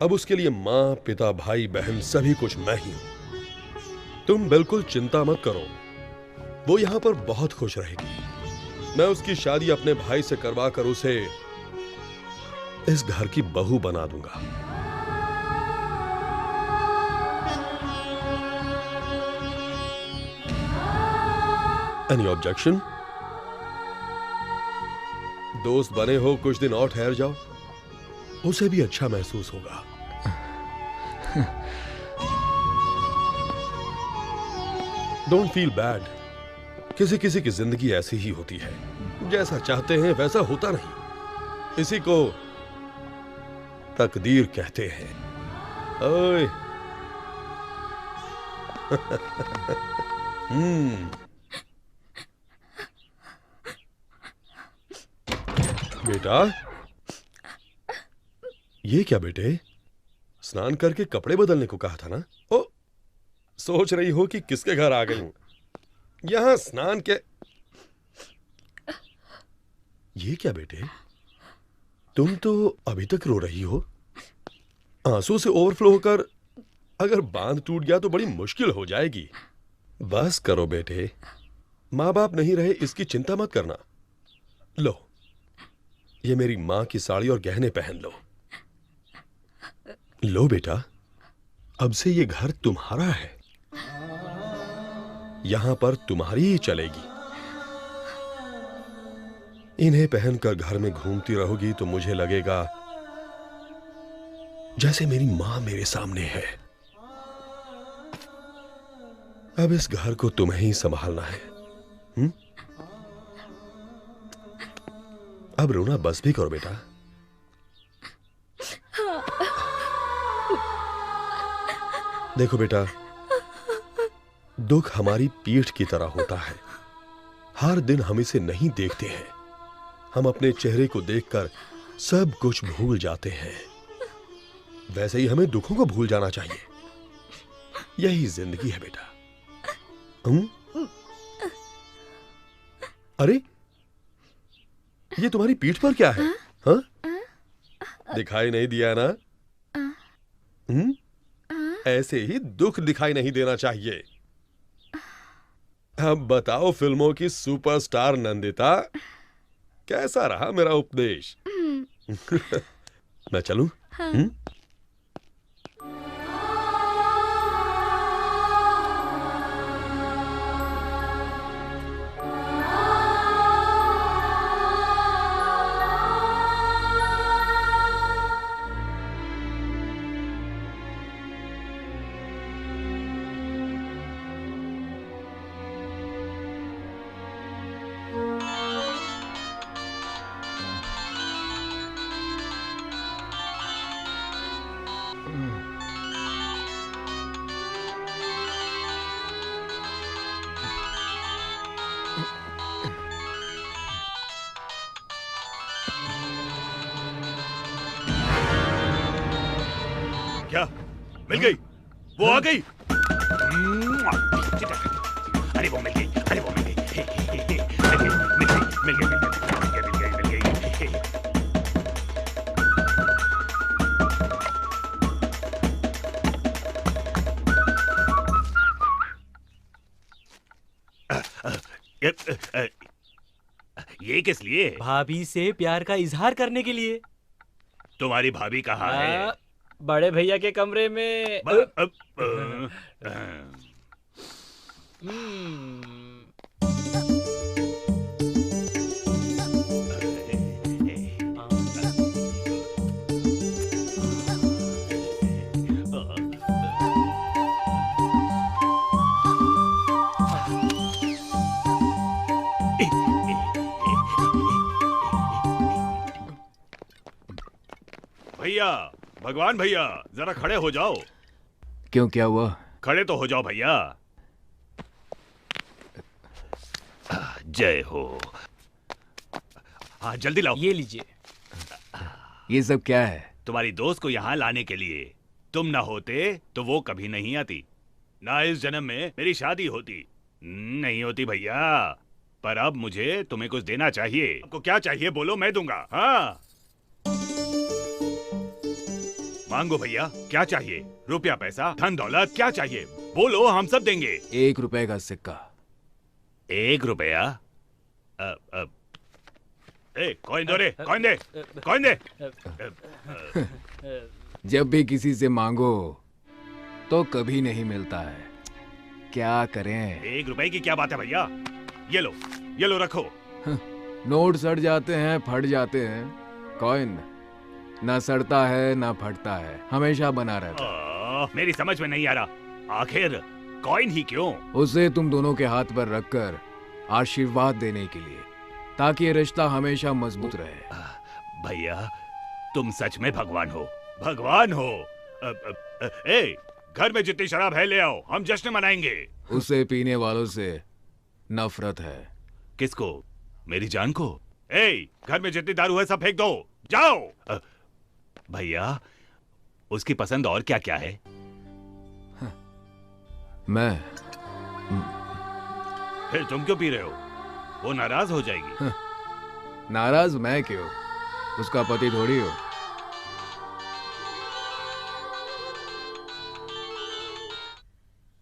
अब उसके लिए मां, पिता, भाई, बहन सभी कुछ मैं ही हूं। तुम बिल्कुल चिंता मत करो, वो यहां पर बहुत खुश रहेगी। मैं उसकी शादी अपने भाई से करवा कर उसे इस घर की बहू बना दूंगा। Any objection? दोस्त बने हो, कुछ दिन और ठहर जाओ, उसे भी अच्छा महसूस होगा। Don't feel bad. किसी किसी की जिंदगी ऐसी ही होती है, जैसा चाहते हैं वैसा होता नहीं। इसी को तकदीर कहते हैं। ओए बेटा, ये क्या बेटे? स्नान करके कपड़े बदलने को कहा था ना? ओ, सोच रही हो कि किसके घर आ गई हूं? यहां स्नान के। ये क्या बेटे, तुम तो अभी तक रो रही हो। आंसू से ओवरफ्लो होकर अगर बांध टूट गया तो बड़ी मुश्किल हो जाएगी। बस करो बेटे, मां बाप नहीं रहे इसकी चिंता मत करना। लो, ये मेरी मां की साड़ी और गहने पहन लो। लो बेटा, अब से ये घर तुम्हारा है, यहां पर तुम्हारी ही चलेगी। इन्हें पहनकर घर में घूमती रहोगी तो मुझे लगेगा जैसे मेरी मां मेरे सामने है। अब इस घर को तुम्हें ही संभालना है। अब रोना बस भी करो बेटा। देखो बेटा, दुख हमारी पीठ की तरह होता है। हर दिन हम इसे नहीं देखते हैं, हम अपने चेहरे को देखकर सब कुछ भूल जाते हैं। वैसे ही हमें दुखों को भूल जाना चाहिए। यही जिंदगी है बेटा। अरे, ये तुम्हारी पीठ पर क्या है? हाँ? दिखाई नहीं दिया ना? ऐसे ही दुख दिखाई नहीं देना चाहिए। अब बताओ फिल्मों की सुपरस्टार नंदिता, कैसा रहा मेरा उपदेश? मैं चलूं? क्या मिल गई? वो आ गई? अरे वो मिल गई, अरे वो मिल गई, मिल गई। ये किस लिए? भाभी से प्यार का इजहार करने के लिए। तुम्हारी भाभी कहाँ है? बड़े भैया के कमरे में। भैया, भगवान भैया, जरा खड़े हो जाओ। क्यों, क्या हुआ? खड़े तो हो जाओ भैया। जय हो। हाँ, जल्दी लाओ। ये लीजिए। ये सब क्या है? तुम्हारी दोस्त को यहाँ लाने के लिए। तुम ना होते तो वो कभी नहीं आती, ना इस जन्म में मेरी शादी होती। नहीं होती भैया। पर अब मुझे तुम्हें कुछ देना चाहिए। आपको क्या चाहिए बोलो, मैं दूंगा। हाँ, मांगो भैया, क्या चाहिए? रुपया, पैसा, धन दौलत, क्या चाहिए बोलो, हम सब देंगे। 1 रुपए का सिक्का। 1 रुपया? कॉइन दो रे, कॉइन दे, कॉइन दे। जब भी किसी से मांगो तो कभी नहीं मिलता है, क्या करें? 1 रुपए की क्या बात है भैया? ये लो रखो। नोट सड़ जाते हैं, फट जाते हैं। कॉइन ना सड़ता है ना फटता है, हमेशा बना रहता है। मेरी समझ में नहीं आ रहा, आखिर कॉइन ही क्यों? उसे तुम दोनों के हाथ पर रखकर आशीर्वाद देने के लिए, ताकि ये रिश्ता हमेशा मजबूत रहे। भैया, तुम सच में भगवान हो, भगवान हो। घर में जितनी शराब है ले आओ, हम जश्न मनाएंगे। उसे पीने वालों से नफरत है। किसको? मेरी जान को? घर में जितनी दारू है सब फेंक दो, जाओ। भैया, उसकी पसंद और क्या क्या है? मैं। फिर तुम क्यों पी रहे हो? वो नाराज हो जाएगी। नाराज मैं क्यों? उसका पति थोड़ी हो।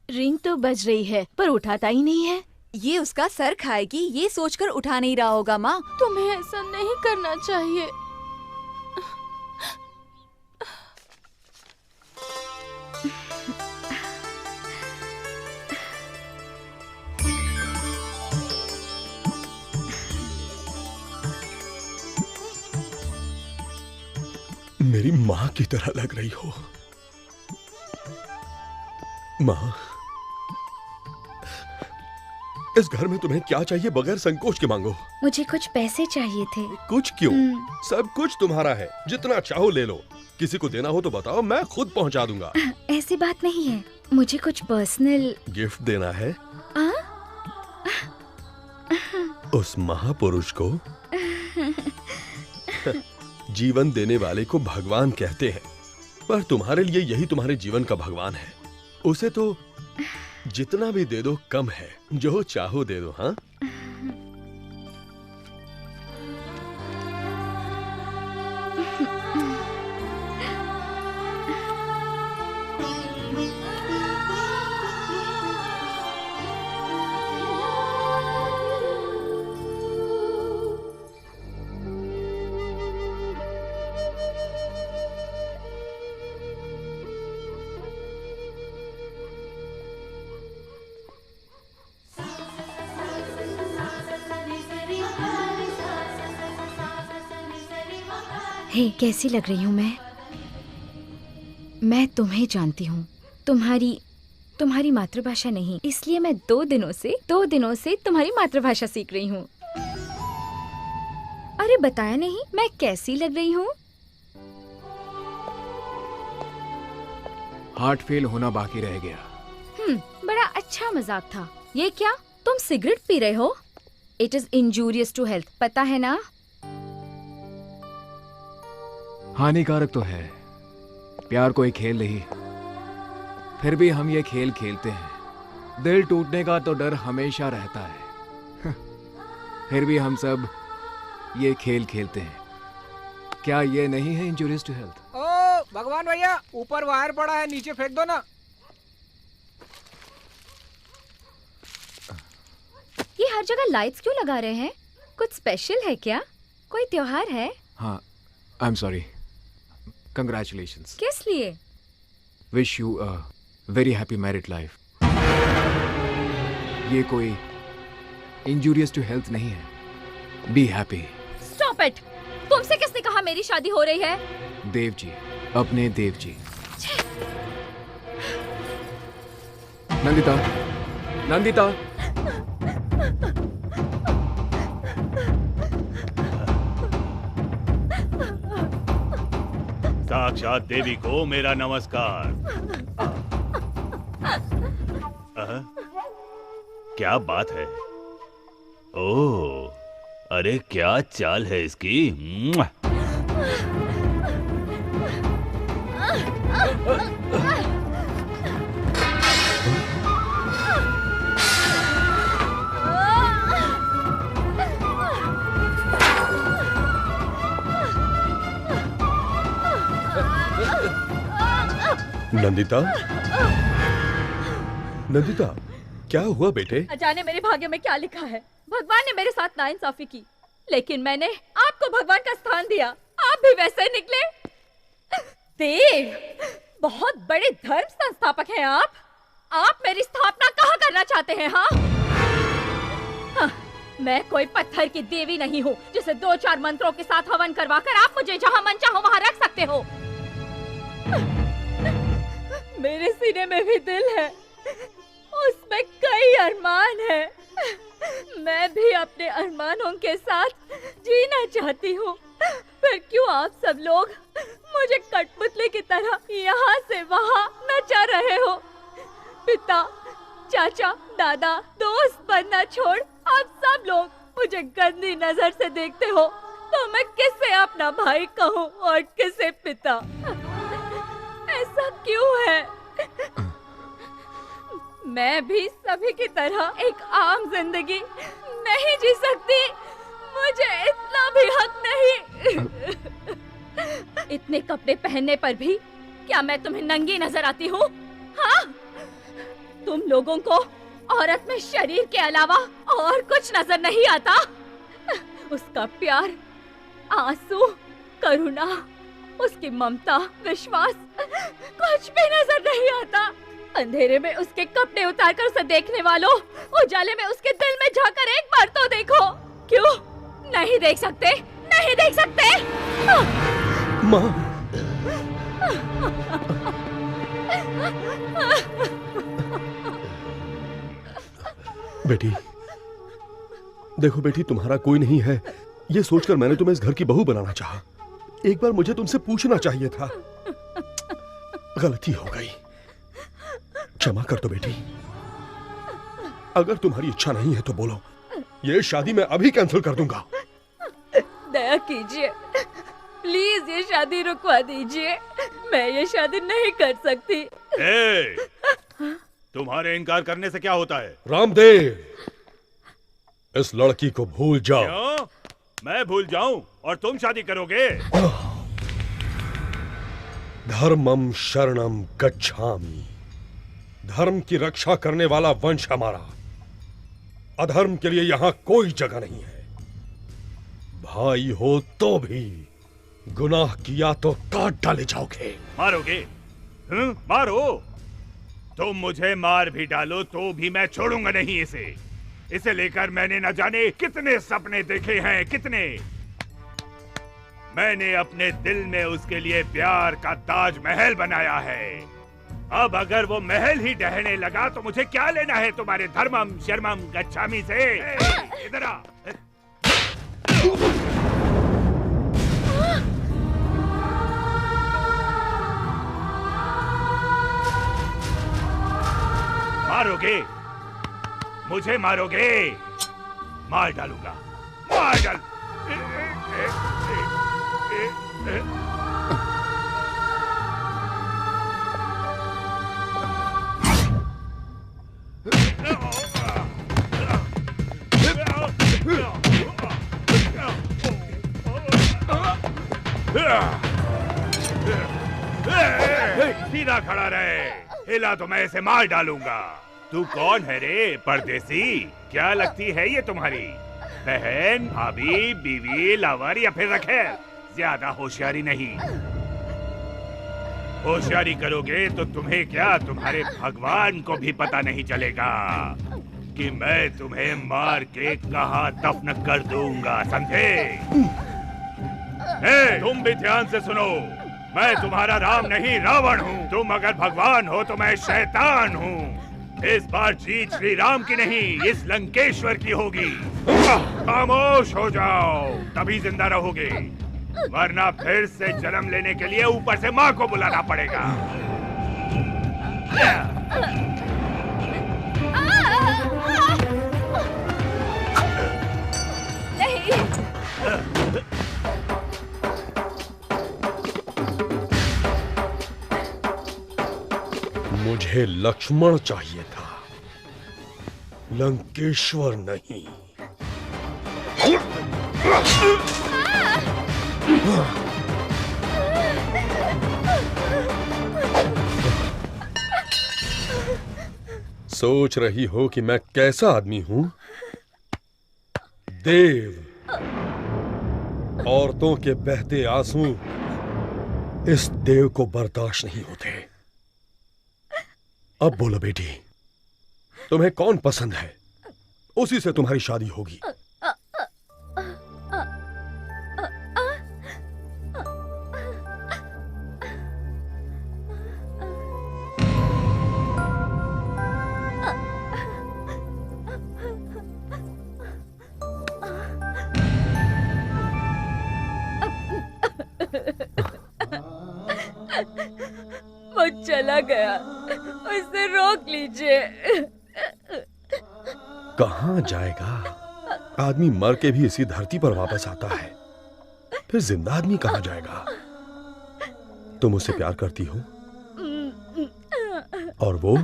रिंग तो बज रही है पर उठाता ही नहीं है। ये उसका सर खाएगी, ये सोचकर उठा नहीं रहा होगा। माँ, तुम्हें ऐसा नहीं करना चाहिए। मेरी माँ की तरह लग रही हो। माँ, इस घर में तुम्हें क्या चाहिए बगैर संकोच के मांगो। मुझे कुछ पैसे चाहिए थे। कुछ क्यों? सब कुछ तुम्हारा है, जितना चाहो ले लो। किसी को देना हो तो बताओ, मैं खुद पहुंचा दूंगा। ऐसी बात नहीं है, मुझे कुछ पर्सनल गिफ्ट देना है। उस महापुरुष को जीवन देने वाले को भगवान कहते हैं, पर तुम्हारे लिए यही तुम्हारे जीवन का भगवान है। उसे तो जितना भी दे दो कम है, जो चाहो दे दो। हाँ, हे, कैसी लग रही हूँ मैं तुम्हें जानती हूँ, तुम्हारी मातृभाषा नहीं, इसलिए मैं 2 दिनों से तुम्हारी मातृभाषा सीख रही हूँ। अरे बताया नहीं मैं कैसी लग रही हूँ? हार्ट फेल होना बाकी रह गया। बड़ा अच्छा मजाक था। ये क्या, तुम सिगरेट पी रहे हो? It is injurious to health, पता है ना? हानिकारक तो है, प्यार कोई खेल नहीं, फिर भी हम ये खेल खेलते हैं। दिल टूटने का तो डर हमेशा रहता है, फिर भी हम सब ये खेल खेलते हैं। क्या ये नहीं है इंजूरियस टू हेल्थ? ओ भगवान भैया, ऊपर वायर पड़ा है, नीचे फेंक दो ना। ये हर जगह लाइट्स क्यों लगा रहे हैं? कुछ स्पेशल है क्या? कोई त्योहार है? हाँ, आई एम सॉरी। Congratulations. किस लिए? Wish you a very happy married life. ये कोई injurious to health नहीं है. Be happy. Stop it! तुमसे किसने कहा मेरी शादी हो रही है? देव जी, अपने देव जी। नंदिता, नंदिता। साक्षात देवी को मेरा नमस्कार। क्या बात है? ओह, अरे क्या चाल है इसकी। नंदिता, नंदिता, क्या हुआ बेटे? जाने मेरे भाग्य में क्या लिखा है। भगवान ने मेरे साथ नाइंसाफी की, लेकिन मैंने आपको भगवान का स्थान दिया। आप भी वैसे ही निकले। देव, बहुत बड़े धर्म संस्थापक हैं आप। आप मेरी स्थापना कहाँ करना चाहते हैं? हाँ, मैं कोई पत्थर की देवी नहीं हूँ जिसे 2-4 मंत्रों के साथ हवन करवाकर आप मुझे जहाँ मन चाहो वहाँ रख सकते हो। मेरे सीने में भी दिल है, उसमें कई अरमान है। मैं भी अपने अरमानों के साथ जीना चाहती हूँ। फिर क्यों आप सब लोग मुझे कठपुतली की तरह यहाँ से वहाँ नचा रहे हो? पिता, चाचा, दादा, दोस्त बनना छोड़ आप सब लोग मुझे गंदी नजर से देखते हो। तो मैं किसे अपना भाई कहूँ और किसे पिता? ऐसा क्यों है? मैं भी सभी की तरह एक आम जिंदगी नहीं जी सकती। मुझे इतना भी हक नहीं। इतने कपड़े पहनने पर भी क्या मैं तुम्हें नंगी नजर आती हूँ? हाँ? तुम लोगों को औरत में शरीर के अलावा और कुछ नजर नहीं आता? उसका प्यार, आंसू, करुणा, उसकी ममता, विश्वास, कुछ भी नजर नहीं आता। अंधेरे में उसके कपड़े उतारकर उसे देखने वालों, उजाले में उसके दिल में झांककर एक बार तो देखो। क्यों नहीं देख सकते? नहीं देख सकते? माँ, बेटी, देखो बेटी, तुम्हारा कोई नहीं है ये सोचकर मैंने तुम्हें इस घर की बहू बनाना चाहा। एक बार मुझे तुमसे पूछना चाहिए था। गलती हो गई, क्षमा कर दो बेटी। अगर तुम्हारी इच्छा नहीं है तो बोलो, ये शादी मैं अभी कैंसिल कर दूंगा। दया कीजिए, प्लीज ये शादी रुकवा दीजिए। मैं ये शादी नहीं कर सकती। तुम्हारे इनकार करने से क्या होता है? रामदेव, इस लड़की को भूल जाओ। क्यों? मैं भूल जाऊं और तुम शादी करोगे? धर्मम शरणम गच्छामि। धर्म की रक्षा करने वाला वंश हमारा। अधर्म के लिए यहां कोई जगह नहीं है। भाई हो तो भी गुनाह किया तो काट डाले जाओगे। मारोगे? मारो। तुम मुझे मार भी डालो तो भी मैं छोड़ूंगा नहीं इसे। इसे लेकर मैंने न जाने कितने सपने देखे हैं, कितने। मैंने अपने दिल में उसके लिए प्यार का ताजमहल बनाया है। अब अगर वो महल ही ढहने लगा तो मुझे क्या लेना है तुम्हारे धर्मम शर्मम गच्छामी से? इधर आ। मारोगे? मुझे मारोगे? मार डालूंगा, मार डाल। सीधा खड़ा रहे, हिला तो मैं इसे मार डालूंगा। तू कौन है रे परदेसी? क्या लगती है ये तुम्हारी बहन, भाभी, बीवी, लावर या फिर रखेल? ज्यादा होशियारी नहीं। होशियारी करोगे तो तुम्हें क्या, तुम्हारे भगवान को भी पता नहीं चलेगा कि मैं तुम्हें मार के कहाँ दफन कर दूंगा, समझे? तुम भी ध्यान से सुनो, मैं तुम्हारा राम नहीं रावण हूँ। तुम अगर भगवान हो तो मैं शैतान हूँ। इस बार जीत श्री राम की नहीं, इस लंकेश्वर की होगी। खामोश हो जाओ, तभी जिंदा रहोगे। वरना फिर से जन्म लेने के लिए ऊपर से माँ को बुलाना पड़ेगा। नहीं। मुझे लक्ष्मण चाहिए था, लंकेश्वर नहीं। सोच रही हो कि मैं कैसा आदमी हूं? देव। औरतों के बहते आंसू इस देव को बर्दाश्त नहीं होते। अब बोलो बेटी, तुम्हें कौन पसंद है? उसी से तुम्हारी शादी होगी। वो चला गया, उसे रोक लीजिए। कहां जाएगा? आदमी मर के भी इसी धरती पर वापस आता है, फिर जिंदा आदमी कहां जाएगा? तुम उससे प्यार करती हो और वो?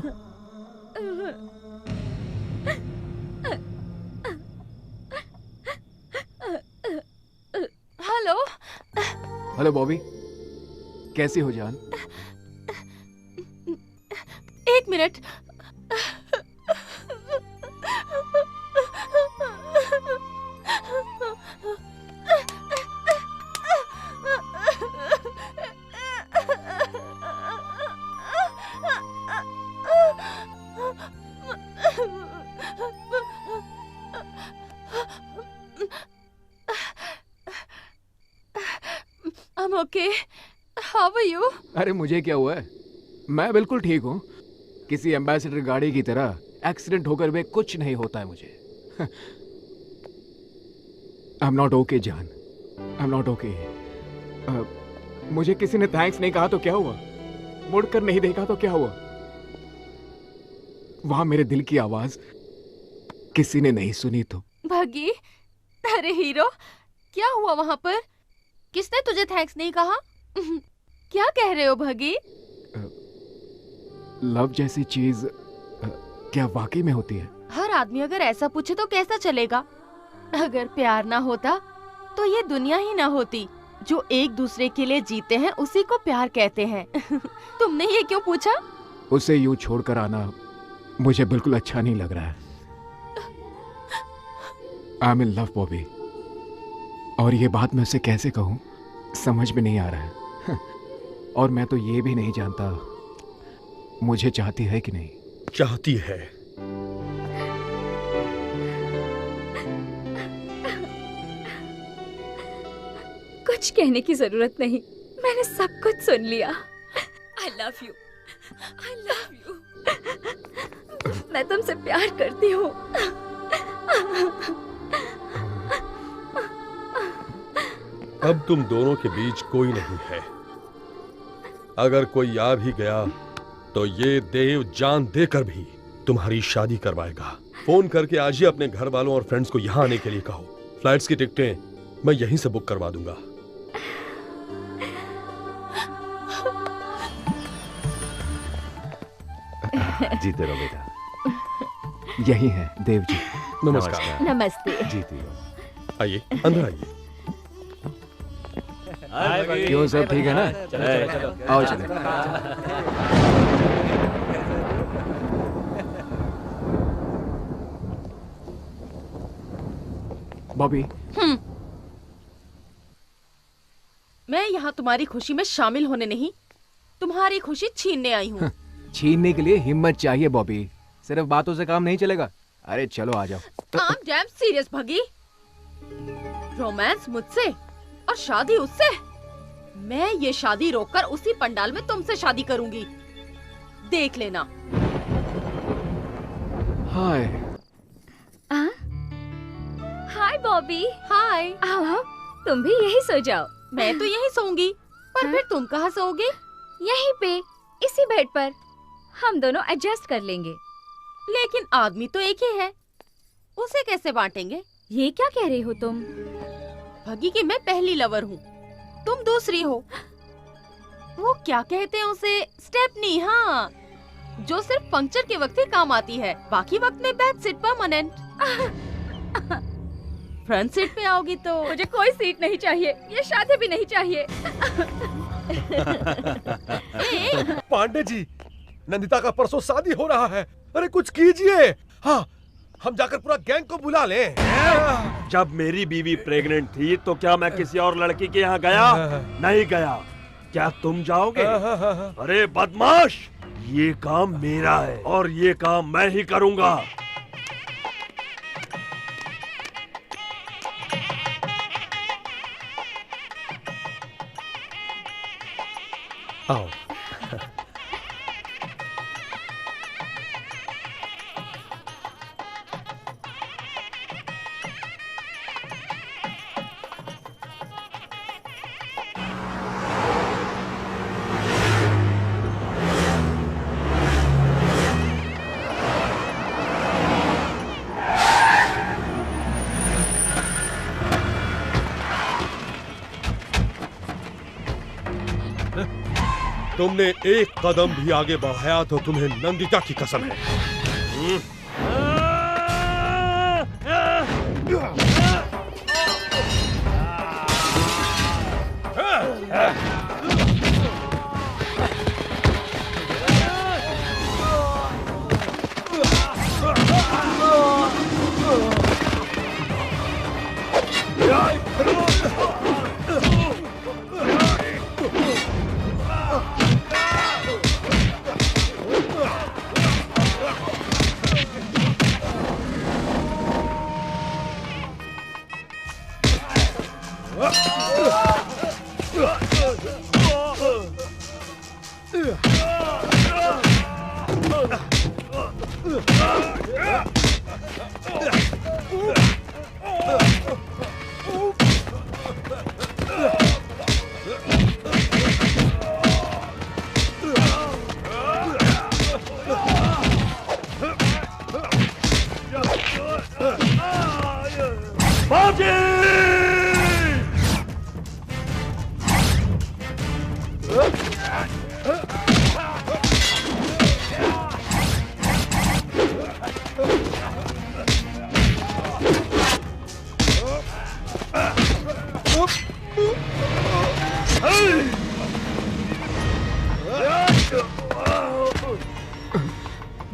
हेलो। हेलो बॉबी, कैसी हो जान? एक minute. I'm okay. How are you? अरे मुझे क्या हुआ है? मैं बिल्कुल ठीक हूँ। किसी एम्बेसडर गाड़ी की तरह एक्सीडेंट होकर भी कुछ नहीं होता है मुझे। आई एम नॉट ओके जान, आई एम नॉट ओके। मुझे किसी ने थैंक्स नहीं कहा तो क्या हुआ? मुड़कर नहीं देखा तो क्या हुआ? वहां मेरे दिल की आवाज किसी ने नहीं सुनी तो? भगी, अरे हीरो, क्या हुआ वहां पर? किसने तुझे थैंक्स नहीं कहा? क्या कह रहे हो भगी? लव जैसी चीज क्या वाकई में होती है? हर आदमी अगर ऐसा पूछे तो कैसा चलेगा? अगर प्यार ना होता तो ये दुनिया ही ना होती। जो एक दूसरे के लिए जीते हैं उसी को प्यार कहते हैं। तुमने ये क्यों पूछा? उसे यूं छोड़कर आना मुझे बिल्कुल अच्छा नहीं लग रहा है। I am in love Bobby, और ये बात मैं उसे कैसे कहूं समझ में नहीं आ रहा है। और मैं तो ये भी नहीं जानता मुझे चाहती है कि नहीं। चाहती है। कुछ कहने की जरूरत नहीं, मैंने सब कुछ सुन लिया। I love you, I love you। मैं तुमसे प्यार करती हूँ। अब तुम दोनों के बीच कोई नहीं है। अगर कोई आ भी गया तो ये देव जान देकर भी तुम्हारी शादी करवाएगा। फोन करके आज ही अपने घर वालों और फ्रेंड्स को यहाँ आने के लिए कहो। फ्लाइट्स की टिकटें मैं यहीं से बुक करवा दूंगा। जीते रहो बेटा। यही है देव जी। नमस्कार। नमस्ते। जीती रहो। आइए, अंदर आइए। क्यों, सब ठीक है ना? आओ चले। बॉबी, मैं यहाँ तुम्हारी खुशी में शामिल होने नहीं, तुम्हारी खुशी छीनने आई हूँ। छीनने के लिए हिम्मत चाहिए बॉबी, सिर्फ बातों से काम नहीं चलेगा। अरे चलो आ जाओ। I'm damn serious भगी। रोमांस मुझसे और शादी उससे। मैं ये शादी रोककर उसी पंडाल में तुमसे शादी करूंगी, देख लेना। हाय। हाय बॉबी। हाय। आओ, तुम भी यही सो जाओ। मैं तो यहीं सोऊंगी, पर फिर तुम कहाँ सोओगे? यहीं पे, इसी बेड पर। हम दोनों एडजस्ट कर लेंगे। लेकिन आदमी तो एक ही है, उसे कैसे बांटेंगे? ये क्या कह रही हो तुम? भगी की मैं पहली लवर हूँ, तुम दूसरी हो। वो क्या कहते हैं उसे? स्टेपनी। हाँ, जो सिर्फ पंक्चर के वक्त ही काम आती है, बाकी वक्त में back seat permanent. Front seat पे आओगी तो मुझे कोई सीट नहीं चाहिए, ये शादी भी नहीं चाहिए। पांडे जी, नंदिता का परसों शादी हो रहा है। अरे कुछ कीजिए। हाँ, हम जाकर पूरा गैंग को बुला लें। जब मेरी बीवी प्रेग्नेंट थी तो क्या मैं किसी और लड़की के यहाँ गया? नहीं गया। क्या तुम जाओगे? अरे बदमाश, ये काम मेरा है और ये काम मैं ही करूँगा। आओ। तुमने एक कदम भी आगे बढ़ाया तो तुम्हें नंदिता की कसम है।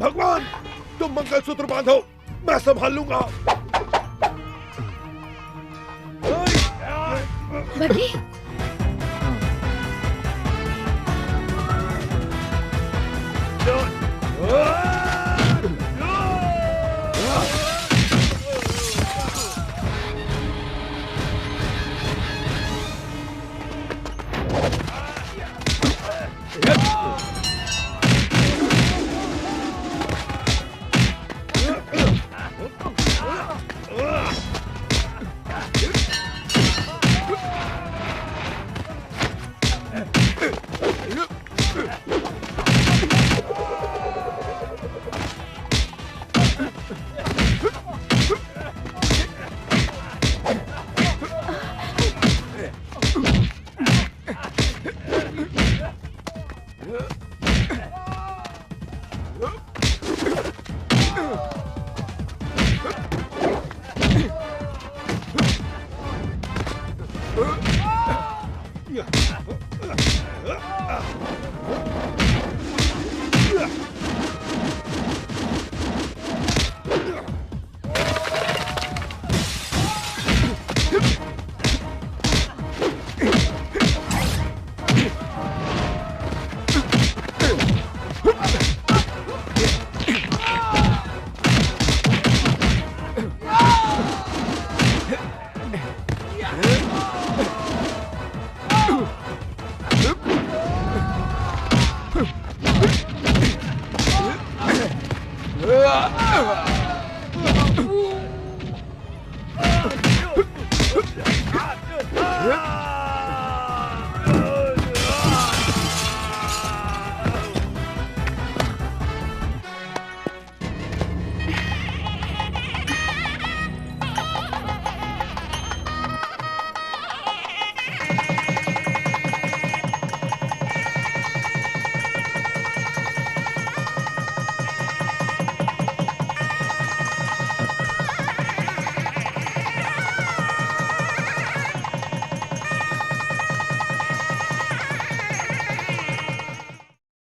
भगवान, तुम मंगलसूत्र बांधो, मैं संभाल लूंगा। बगी।